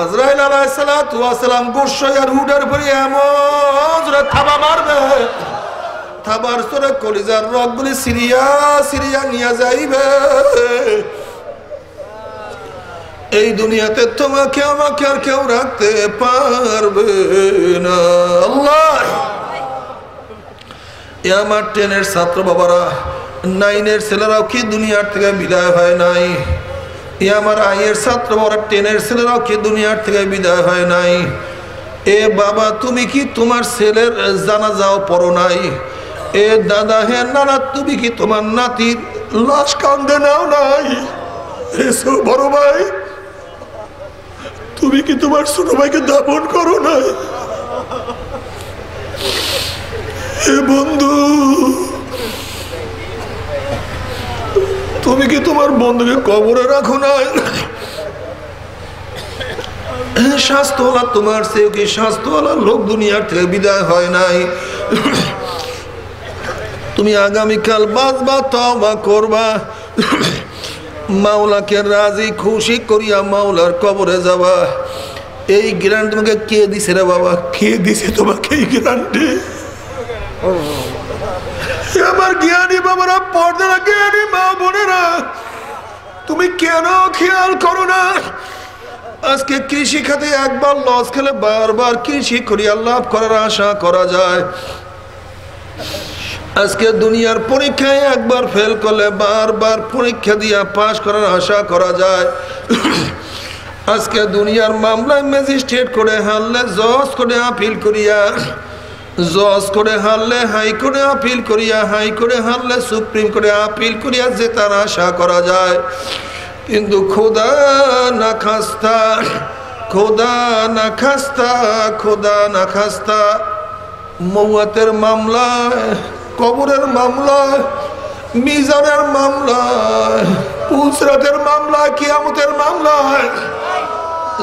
আজরাইল আলাইহিস সালাতু ওয়াস সালাম গোসাইয়ার হুডার পরে এমন জোরে থাবা মারবে, থাবার সরে কলিজার রগগুলি সিরিয়া সিরিয়া নিয়ে যাইবে। এই দুনিয়াতে তোমাকে আমাকে আর কেউ রাখতে পারবে না। আল্লাহ, আমার 10-এর ছাত্র বাবারা, 9-এর ছেলেরাও কি দুনিয়ার থেকে বিদায় হয় নাই? আমার আইয়ের ছাত্র বাবারা, 10-এর ছেলেরাও কি দুনিয়ার থেকে বিদায় হয় নাই? এ বাবা, তুমি কি তোমার ছেলের জানাজাও পড়ো নাই? এ দাদা, হে নানা, তুমি কি তোমার নাতির লাশ কান্দে নাও নাই? এসো বড় ভাই, তুমি কি তোমার ছোট ভাইকে দাফন করো নাই? হে বন্ধু, তুমি কি তোমার বন্ধুকে কবরে রাখো নাই? স্বাস্থ্যওয়ালা তোমার চেয়েও কি স্বাস্থ্যওয়ালা লোক দুনিয়ার থেকে বিদায় হয় নাই? তুমি আগামীকাল বাঁচবা, তওবা করবা, মাওলাকে রাজি খুশি করিয়া মাওলার কবরে যাবা। এই গ্যারান্টি তোমাকে কে দিছে রে বাবা? কে দিছে তোমাকে এই গ্যারান্টি? আমার জ্ঞানী বাবারা, পর্দারা জ্ঞানী মা বোনেরা, তুমি কেন খেয়াল করো না? আজকে কৃষি খাতে একবার লস খেলে বারবার কৃষি করিয়া লাভ করার আশা করা যায়। আজকে দুনিয়ার পরীক্ষায় একবার ফেল করলে বারবার পরীক্ষা দিয়া পাশ করার আশা করা যায়। আজকে দুনিয়ার মামলায় ম্যাজিস্ট্রেট করে হারলে জজ করে আপিল করিয়া, জজ করে হারলে হাইকোর্টে আপিল করিয়া, হাইকোর্টে হারলে সুপ্রিম কোর্টে আপিল করিয়া জেতার আশা করা যায়। কিন্তু খোদা না খাস্তা, খোদা না খাস্তা, খোদা না খাস্তা, মৌয়াতের মামলায়, কবরের মামলায়, মিজানের মামলায়, পুলসরাতের মামলায়, কিয়ামতের মামলায়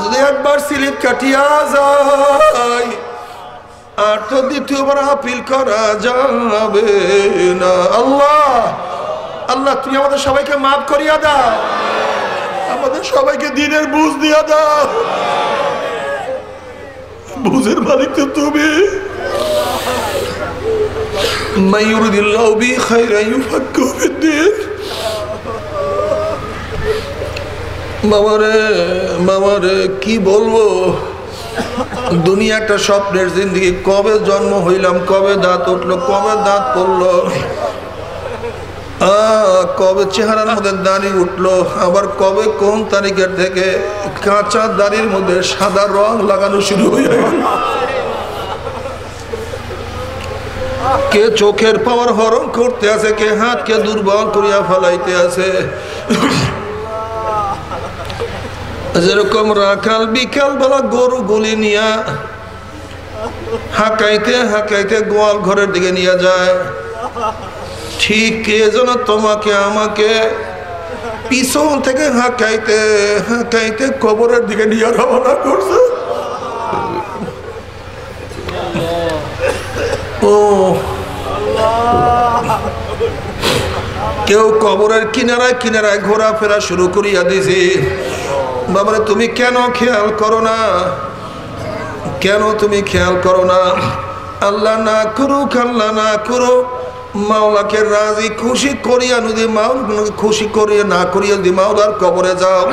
যদি একবার স্লিপ কাটিয়া যায় আর তো দ্বিতীয়বার আপিল করা যাবে না। আল্লাহ, আল্লাহ তুমি আমাদের সবাইকে মাফ করিয়া দাও, আমাদের সবাইকে দিনের বুঝ দিয়া দাও। বুঝের মালিক তো তুমি। মাইয়ুরিদিল্লাহু বি খায়রান ইউফাক্কিহু ফিদ্দীন। মামারে কি বলবো, দুনিয়া একটা স্বপ্নের জিন্দেগি। কবে জন্ম হইলাম, কবে দাঁত উঠলো, কবে দাঁত পড়লো, কবে চেহারার মধ্যে দাড়ি উঠলো, আবার কবে কোন তারিখের থেকে কাঁচা দাড়ির মধ্যে সাদা রং লাগানো শুরু হয়ে গেল। কে চোখের পাওয়ার হরণ করতে আছে, কে হাতকে দুর্বল করিয়া ফেলাইতে আছে। যেরকম রাখাল বিকাল বেলা গরু গুলি নিয়া হাঁকাইতে হাঁকাইতে গোয়াল ঘরের দিকে নিয়ে যায়, ঠিক কে যেন তোমাকে আমাকে পিছন থেকে হাঁকাইতে হাঁকাইতে কবরের দিকে নিয়ে রওনা করছে। ও কেউ কবরের কিনারায় কিনারায় ঘোরাফেরা শুরু করিয়া দিছি। বাবারে তুমি কেন খেয়াল করো না, কেন তুমি খেয়াল করো না? আল্লাহ না করুক, আল্লাহ না করো, মাওলাকে রাজি খুশি করিয়া যদি মাওলাকে খুশি করিয়া না করিয়া যদি মাওলার কবরে যাও,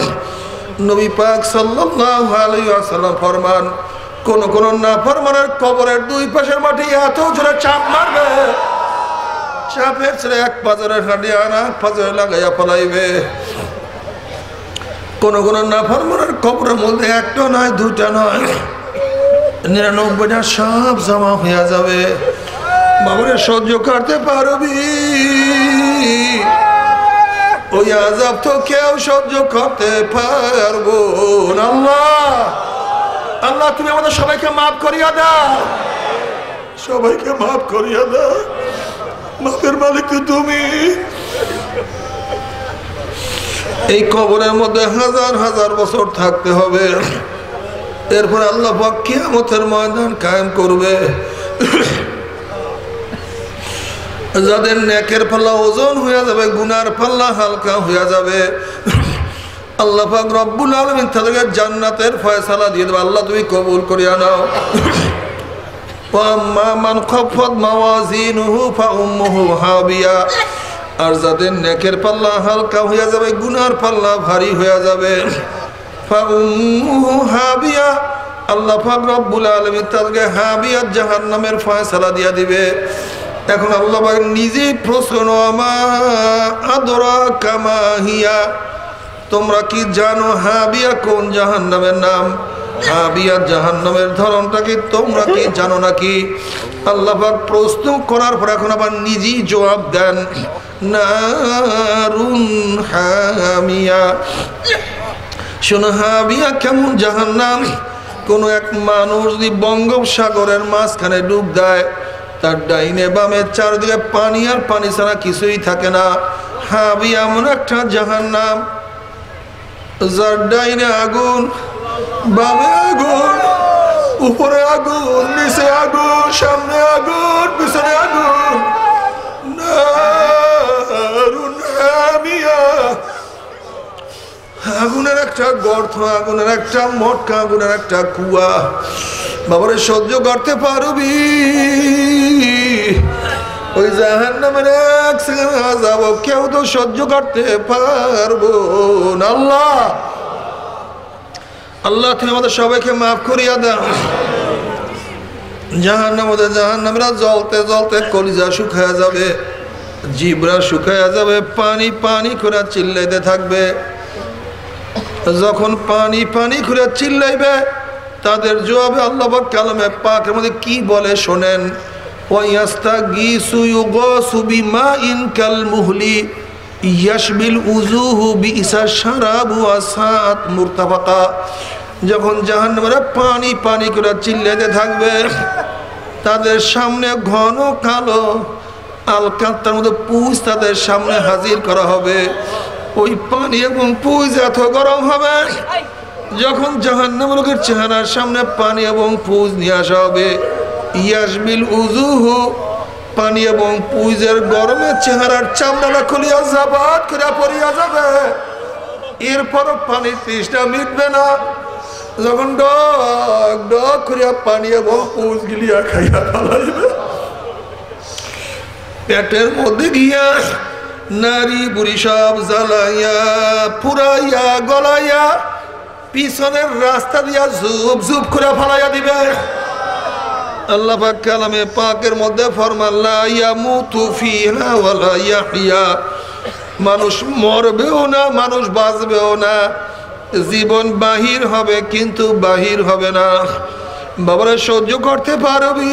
নবী পাক সাল্লাল্লাহু আলাইহি ওয়াসাল্লাম ফরমান, কোন কোন নাফরমানের কবরের দুই পাশের মাটি এত জোরে চাপ মারবে, চাপের ছেড়ে এক পাজরের হাঁটি আর এক পাজরে লাগাইয়া ফেলাইবে। কোন কোন নাফরমানের কবরের মধ্যে একটা নয়, দুটা নয়, 99টা সব জমা হইয়া যাবে। বাবারে সহ্য করতে পারবি? ওই আযাব তো কেউ সহ্য করতে পারবো না। আল্লাহ, আল্লাহ তুমি আমাদের সবাইকে মাফ করিয়া দাও, সবাইকে মাফ করিয়া দাও। মাফের মালিক তো তুমি। এই কবরের মধ্যে হাজার হাজার বছর থাকতে হবে, এরপর আল্লাহ পাক কিয়ামতের ময়দান কায়েম করবে। যাদের নেকের পাল্লা ওজন হয়ে যাবে, গুনার পাল্লা হালকা হয়ে যাবে, আল্লাহ পাক রব্বুল আলামিন তাদেরকে জান্নাতের ফয়সালা দিয়ে দেবে। আল্লাহ তুমি কবুল করিয়া নাও। ওয়াম্মা মান খাফাত মাওয়াজিনুহু ফাউম্মুহু হাবিয়া। আর যাদের নেকের পাল্লা হালকা হয়ে যাবে, গুনার পাল্লা ভারী হয়ে যাবে, ফাউম্মুহু হাবিয়া, আল্লাহ পাক রব্বুল আলামিন তাদেরকে হাবিয়া জাহান্নামের ফয়সালা দিয়ে দিবে। এখন আল্লাহ পাক নিজেই প্রশ্ন, আমা আদরাকা মা হিয়া, তোমরা কি জানো হাবিয়া কোন জাহান্নামের নাম? হাবিয়া জাহান্নামের ধরনটা কি তোমরা কি জানো নাকি? আল্লাহ পাক প্রশ্ন করার পর এখন আবার নিজেই জবাব দেন, নারুন হামিয়া। শোনো, হাবিয়া কেমন জাহান্নাম? কোন এক মানুষ যদি বঙ্গোপসাগরের মাঝখানে ডুব দেয়, তার ডাইনে বামে চারদিকে পানি আর পানি ছাড়া কিছুই থাকে না। হাবিয়া এমন একটা জাহান্নাম, যার ডাইনে আগুন, বামে আগুন, উপরে আগুন, নিচে আগুন, সামনে আগুন, পিছনে আগুন। নারুন হামিয়া, আগুনের একটা একটা গর্ত, আগুনের একটা মটকা, আগুনের একটা কুয়া। বাবারে সহ্য করতে পারবি? ওই জাহান্নামের এক সেকেন্ড আযাব কেউ তো সহ্য করতে পারবো না। আল্লাহ আল্লাহ তুমি আমাদের সবাইকে মাফ করিয়া দাও। জাহান্নামীরা জ্বলতে জ্বলতে কলিজা শুকায়া যাবে, জিবরা শুকায়া যাবে, পানি পানি করে চিল্লাইতে থাকবে। যখন পানি পানি করে চিল্লাইবে তাদের জবাবে আল্লাহ পাক কালামে পাকের মধ্যে কি বলে শোনেন, ওয়াস্তাগীসু ইউগাসু বিমাইন কালমুহলি ইয়াশবিল উজুহু বিইসা শারাবু ওয়াসাআত মুরতাফাকা। যখন জাহান্নামীরা পানি পানি করে চিল্লাইতে থাকবে তাদের সামনে ঘন কালো আলকাত্তার মধ্যে পুঁজ তাদের সামনে হাজির করা হবে। ওই পানি এবং পুঁজ এত গরম হবে, যখন জাহান্নামী লোকের চেহারার সামনে পানি এবং পুঁজ নিয়ে আসা হবে, ইয়াশবিল উজুহু, পানি এবং পুঁজের গরমে চেহারার চামড়াটা খুলিয়া জাবাত করে পড়িয়া যাবে। এরপরও পানির তৃষ্ণা মিটবে না। যখন ডক ডক করিয়া পানি এবং পুঁজ গিলিয়া খাইয়া ফেলাইবে, পেটের মধ্যে গিয়া নারী বুড়ি সব জ্বালাইয়া পুরাইয়া গলাইয়া পিছনের রাস্তা দিয়া ঝুপ ঝুপ করে ফেলাইয়া দিবে। আল্লাহ পাক কালামে পাকের মধ্যে ফরমান, লা ইয়ামুতু ফিহা ওয়ালা ইয়াহইয়া। মানুষ মরবেও না, মানুষ বাঁচবেও না, জীবন বাহির হবে কিন্তু বাহির হবে না। বাবারা সহ্য করতে পারবি?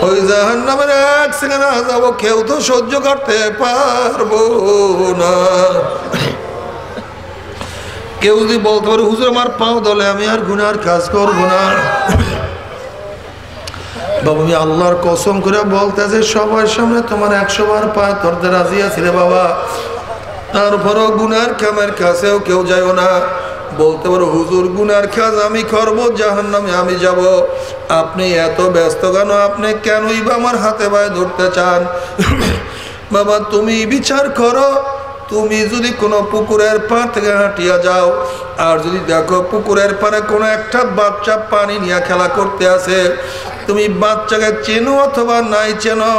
ওই জাহান্নামের এক সেকেন্ড আযাব কেউ তো সহ্য করতে পারবো না। কেউ যদি বলতে পারে হুজুর আমার পাও দলে, আমি আর গুনার কাজ করব না, বাবা আমি আল্লাহর কসম করে বলতেছে সবার সামনে তোমার 100 বার পায়ে ধরতে রাজি আছি রে বাবা, তারপরও গুনার কামের কাছেও কেউ যাইও না। বলতে পারো হুজুর গুনার কাজ আমি করব, জাহান্নামে আমি যাব। আপনি এত ব্যস্ত কেন? আপনি কেনই বা আমার হাতে পায়ে ধরতে চান? বাবা তুমি বিচার করো, তুমি যদি কোনো পুকুরের পাড় থেকে হাঁটিয়া যাও আর যদি দেখো পুকুরের পাড়ে কোনো একটা বাচ্চা পানি নিয়ে খেলা করতে আসে, তুমি বাচ্চাকে চেনো অথবা নাই চেনো,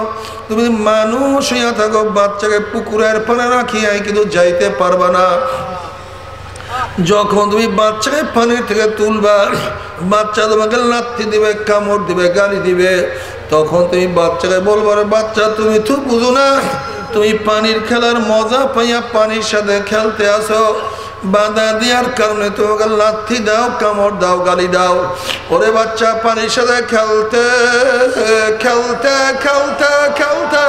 তুমি মানুষ হইয়া থাকো, বাচ্চাকে পুকুরের পাড়ে রাখিয়া কিন্তু যাইতে পারবা না। যখন তুমি বাচ্চাকে পানির থেকে তুলবা, বাচ্চা তোমাকে লাথি দিবে, কামড় দিবে, গালি দিবে, তখন তুমি বাচ্চাকে বলবো বাচ্চা তুমি তো বুঝো না, তুমি পানির খেলার মজা পাইয়া পানির সাথে খেলতে আসো, বাধা দেওয়ার কারণে তোমাকে লাথি দাও, কামড় দাও, গালি দাও। ওরে বাচ্চা পানির সাথে খেলতে খেলতে খেলতে খেলতে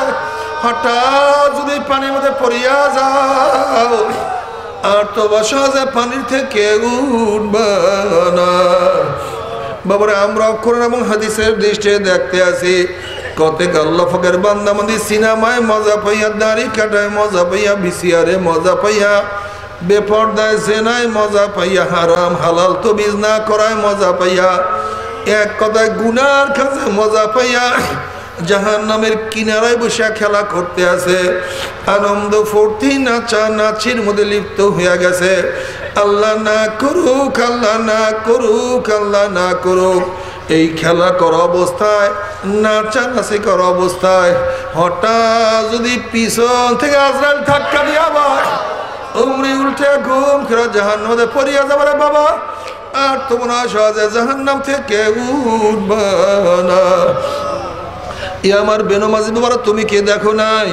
হঠাৎ যদি পানির মধ্যে পড়িয়া যাও আর তো সহজে পানির থেকে উঠবা না। বাবারে আমরা কোরআন এবং হাদিসের দৃষ্টিতে দেখতে আছি কত আল্লাহ পাকের বান্দা বান্দি সিনেমায় মজা পাইয়া, দাড়ি কাটায় মজা পাইয়া, ভিসিআরে মজা পাইয়া, বেপর্দায় জেনায় মজা পাইয়া, হারাম হালাল তো বিজ না করায় মজা পাইয়া, এক কথায় গুনার কাছে মজা পাইয়া জাহান্নামের কিনারায় বসে খেলা করতে আছে, আনন্দ ফুর্তি নাচা নাচির মধ্যে লিপ্ত হয়ে গেছে। আল্লাহ না করুক, আল্লাহ না করুক, আল্লাহ না করুক, এই খেলা করা অবস্থায়, নাচানাচি করা অবস্থায় হঠাৎ যদি পিছন থেকে আজরাইল ধাক্কা দিয়ে আবার উমরি উল্টে ঘুম খেলা জাহান্নামে পড়িয়া যাবে বাবা, আর তোমরা সহজে জাহান্নাম থেকে উঠবা না। আমার বেনমাজি বাবারা তুমি কে দেখো নাই?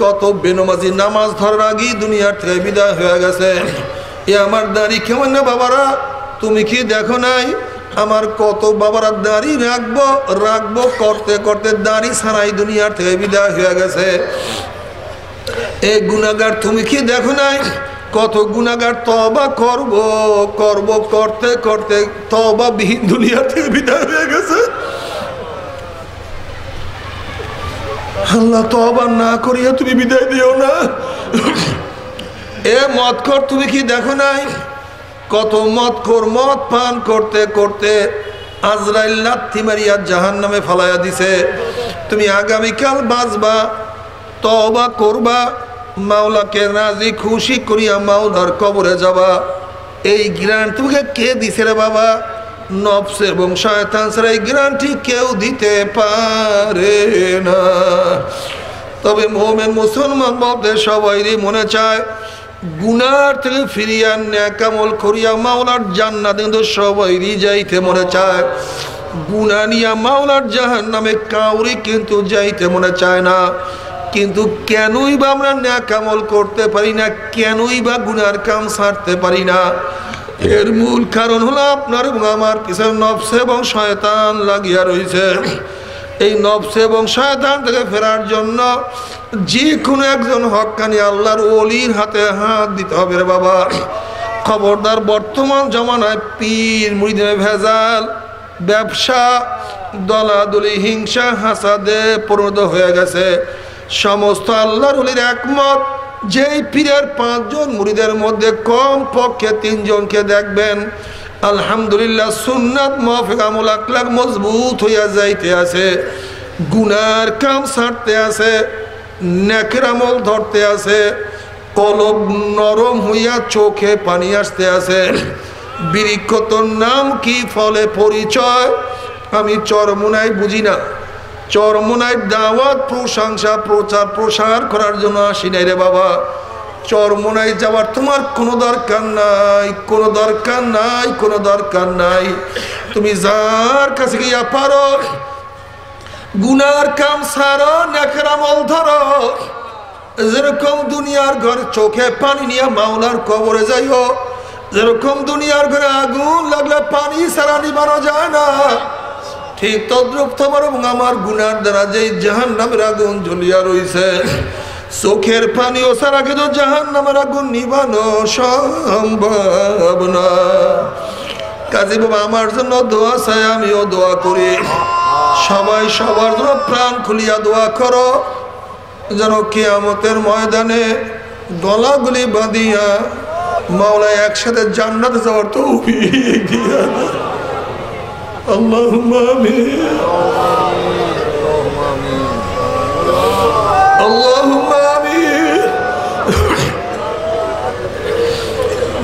কত বেনমাজি নামাজ ধরার আগেই দুনিয়ার থেকে বিদায় হয়ে গেছে। আমার দাড়ি কেমন না বাবারা তুমি কি দেখো নাই? আমার কত বাবারা দাড়ি রাখবো রাখবো করতে করতে দাড়ি ছাড়াই দুনিয়ার থেকে বিদায় হয়ে গেছে। এই গুনাহগার তুমি কি দেখো নাই? কত গুনাহগার তওবা করব করব করতে করতে তওবা বিহীন দুনিয়া থেকে বিদায় হয়ে গেছে। আল্লাহ তওবা না করিয়া তুমি বিদায় দিও না। এ মদখোর তুমি কি দেখো নাই? কত মদখোর মদ পান করতে করতে আজরাইল লাথি মারিয়া জাহান্নামে ফালাইয়া দিছে। তুমি আগামীকাল বাঁচবা, তওবা করবা, মাওলাকে রাজি খুশি করিয়া মাওলার কবরে যাবা, এই গ্যারান্টি তোমাকে কে দিছে রে বাবা? নফস এবং শয়তান ছাড়া এই গ্যারান্টি কেউ দিতে পারে না। তবে মুমিন মুসলমান বলতে সবাইরই মনে চায় গুনার থেকে ফিরিয়া নেক আমল করিয়া মাওলার জান্নাতে, কিন্তু সবাইরই যাইতে মনে চায়। গুনাহ নিয়া মাওলার জাহান্নামে কাউরি কিন্তু যাইতে মনে চায় না। কিন্তু কেনই বা আমরা নেক আমল করতে পারি না, কেনই বা গুনার কাম ছাড়তে পারি না? এর মূল কারণ হলো আপনার এবং আমার পিছনে নফস এবং শয়তান লাগিয়া রয়েছে। এই নফস এবং শয়তান থেকে ফেরার জন্য যে কোনো একজন হক্কানি আল্লাহর ওলির হাতে হাত দিতে হবে রে বাবা। খবরদার, বর্তমান জমানায় পীর মুরিদের ভেজাল, ব্যবসা, দলাদলি, হিংসা, হাসাদে পরিণত হয়ে গেছে। সমস্ত আল্লাহর ওলির একমত, যেই পীরের 5 জন মুরিদের মধ্যে কম পক্ষে 3 জনকে দেখবেন আলহামদুলিল্লাহ সুন্নাত মাফিক আমল আখলাক মজবুত হইয়া যাইতে আছে, গুনার কাম ছাড়তে আছে, নেকের আমল ধরতে আছে, কলব নরম হইয়া চোখে পানি আসতে আছে। বৃক্ষতর নাম কি, ফলে পরিচয় আমি চরমোনাই বুঝি না। চরমোনায় দাওয়াত, প্রশংসা, প্রচার প্রসার করার জন্য আসি নাই রে বাবা। চরমোনায় যাওয়ার তোমার কোনো দরকার নাই, কোনো দরকার নাই, কোনো দরকার নাই। তুমি যার কাছে গিয়া পারো গুনার কাম ছাড়ো, নেকের আমল ধরো। যেরকম দুনিয়ার ঘরে চোখে পানি নিয়ে মাওলার কবরে যাইও, যেরকম দুনিয়ার ঘরে আগুন লাগলে পানি ছাড়া নিবানো যায় না, ঠিক তদ্রুপ তোমার এবং আমার গুনার দ্বারা যেই জাহান্নামের আগুন জ্বলিয়া রয়েছে, চোখের পানিও ছাড়া কিন্তু জাহান্নামের আগুন নিবানো সম্ভব না। কাজী বাবা আমার জন্য দোয়া চাই, আমিও দোয়া করি। সবাই সবার জন্য প্রাণ খুলিয়া দোয়া করো, যেন কিয়ামতের ময়দানে গলাগুলি বাঁধিয়া মাওলা একসাথে জান্নাতে যাওয়ার তৌফিক দিয়া দেয়। আল্লাহুম্মা আমিন, আল্লাহুম্মা আমিন।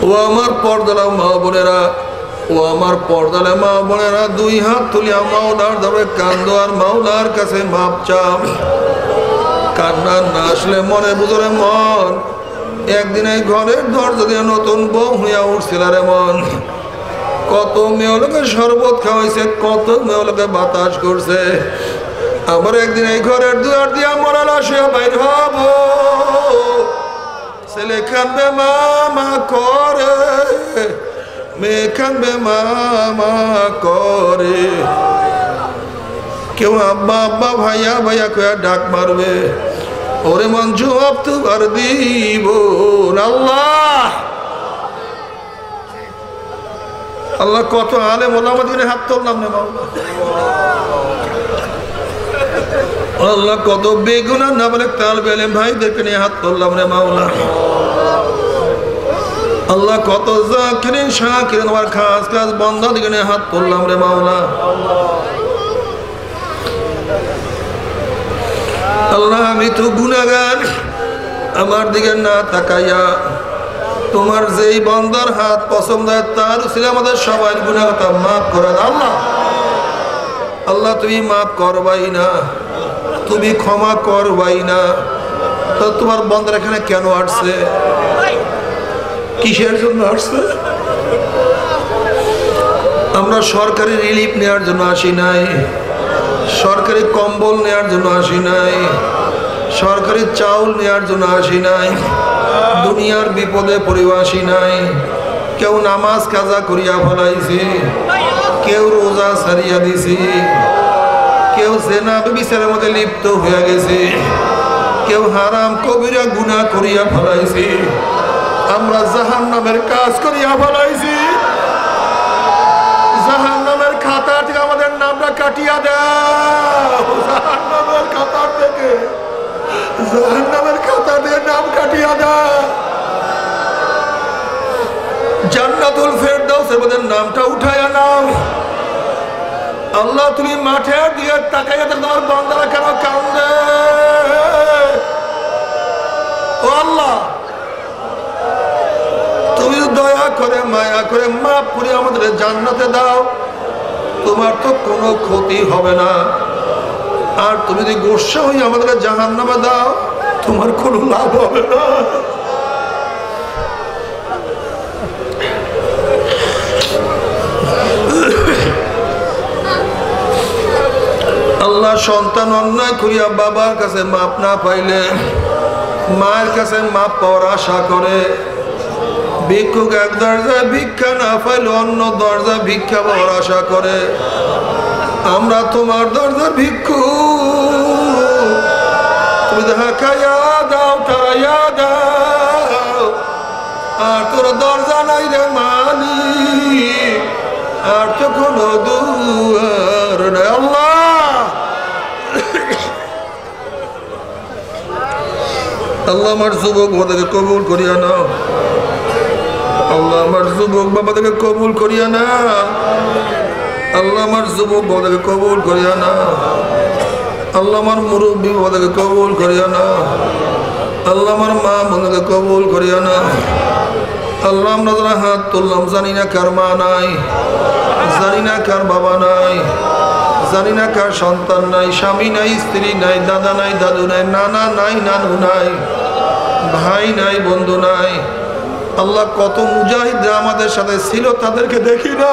ও আমার পর্দালা মা বোনেরা, ও আমার পর্দালা মা বোনেরা, 2 হাত তুলিয়া মাওলার দরবারে কান্দো আর মাওলার কাছে মাপ চাও। কান্না না আসলে মনে বুঝরে মন, একদিন এই ঘরের দরজা দিয়ে নতুন বউ হইয়া উঠছিল রে মন। কত মেয়েলোকে শরবত খাওয়াইছে, কত মেয়েলোকে বাতাস করছে। আমার একদিন এই ঘরের দুয়ার দিয়া মরা লাশে বাইর হব, ছেলে কানবে মামা করে, মেয়ে কানবে মামা করে। কেউ আব্বা আব্বা, ভাইয়া ভাইয়া কয়া ডাক মারবে, ওরে মন জবাব তো আর দিব। আল্লাহ আল্লাহ, কত আলেম ওলামা দিনে হাত তুললাম না মাওলা। আল্লাহ, কত বেগুনা না বলে তালবে আলেম ভাইদেরকে নিয়ে হাত তুললাম রে মাওলা। আল্লাহ, কত জাকিরিন শাকিরিন আমার খাস খাস বন্ধা দিকে নিয়ে হাত তুললাম রে মাওলা। আল্লাহ, আমি তো গুনাহগার, আমার দিকে না তাকাইয়া তোমার যেই বন্দার হাত পছন্দ হয় তার উসিলে আমাদের সবাই গুনাহটা মাফ করে দাও। আল্লাহ আল্লাহ, তুমি মাফ করবাই না, তুমি ক্ষমা করবাই না। তো তোমার বন্দার এখানে কেন আসছে, কিসের জন্য আসছে? আমরা সরকারি রিলিফ নেওয়ার জন্য আসি নাই, সরকারি কম্বল নেওয়ার জন্য আসি নাই, সরকারি চাউল নেওয়ার জন্য আসি নাই, দুনিয়ার বিপদে পড়িয়া আসি নাই। কেউ নামাজ কাজা করিয়া ফেলাইছি, কেউ রোজা ছাড়িয়া দিছি, কেউ জেনা বিচারের মধ্যে লিপ্ত হইয়া গেছে, কেউ হারাম কবিরা গুনাহ করিয়া ফেলাইছি, আমরা জাহান্নামের কাজ করিয়া ফেলাইছি। জাহান্নামের খাতা থেকে আমাদের নামটা কাটিয়া দাও, জাহান্নামের খাতা থেকে, জাহান্নামের খাতা থেকে নাম কাটিয়া দাও। জান্নাতুল ফেরদাউসের মধ্যে নামটা উঠাইয়া নাও। আল্লাহ, তুমি মাঠের দিকে তাকাইয়া তোমার বান্দারা কেন কান্দে? ও আল্লাহ তুমি দয়া করে মায়া করে মাফ করে আমাদের জান্নাতে দাও। তোমার তো কোনো ক্ষতি হবে না। আর তুমি যদি গোসা হয়ে আমাদের জাহান্নামে দাও, তোমার কোনো লাভ হবে না। আল্লাহ সন্তান অন্যায় করিয়া বাবার কাছে মাপ না পাইলে মায়ের কাছে মাপ পাওয়ার আশা করে, ভিক্ষুক এক দরজায় ভিক্ষা না পাইলে অন্য দরজায় ভিক্ষা পাওয়ার আশা করে। আমরা তোমার দরজার ভিক্ষু, তুমি ধাক্কাইয়া দাও টাইয়া দাও। আর তোর দরজা নাই রে মালিক, আর তো কোনো দুয়ার নাই। আল্লাহ আল্লাহ আমার যুবক বাবাকে কবুল করিয়া নাও। আল্লাহ আমার যুবক বাবাকে কবুল করিয়া না। আল্লাহ আমার যুবক বাবাকে কবুল করিয়া না। আল্লাহ আমার মুরব্বী বাবাকে কবুল করিয়া না। আল্লাহ আমার মা বোনকে কবুল করিয়া না। আল্লাহ আমরা যারা হাত তুললাম জানি না কার মা নাই, জানি না কার বাবা নাই, জানি না কার সন্তান নাই, স্বামী নাই, স্ত্রী নাই, দাদা নাই, দাদু নাই, নানা নাই, নানু নাই, ভাই নাই, বন্ধু নাই। আল্লাহ কত মুজাহিদরা আমাদের সাথে ছিল তাদেরকে দেখি না।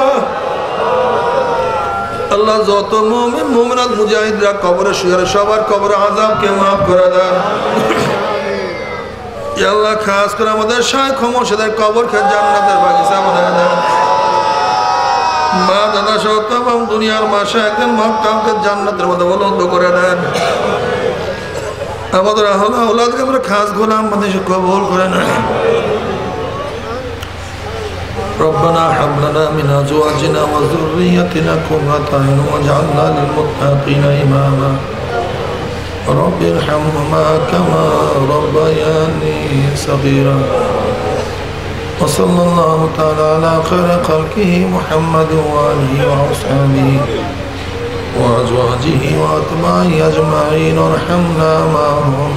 আল্লাহ যত মুমিন মুমিনাত মুজাহিদরা কবরে শুয়ে সবার কবর আযাবকে মাফ করে দেন। আল্লাহ খাস করে আমাদের শাইখ মুর্শিদের কবরকে জান্নাতের বাগিচা বানায় দেন। মা দাদা সহ তামাম দুনিয়ার মাসে একজন মক্কামকে জান্নাতের মধ্যে বলন্দ করে দেন। আমাদের আওলাদকে আমরা খাস গোলাম আমাদের কবুল করে নেন। ربنا هب لنا من ازواجنا وذريتنا قرة اعين واجعلنا للمتقين اماما رب ارحمهما كما ربياني صغيرا وصلى الله تعالى على خير خلقه محمد وآله وأصحابه وأزواجه وأتباعه أجمعين وارحمنا معهم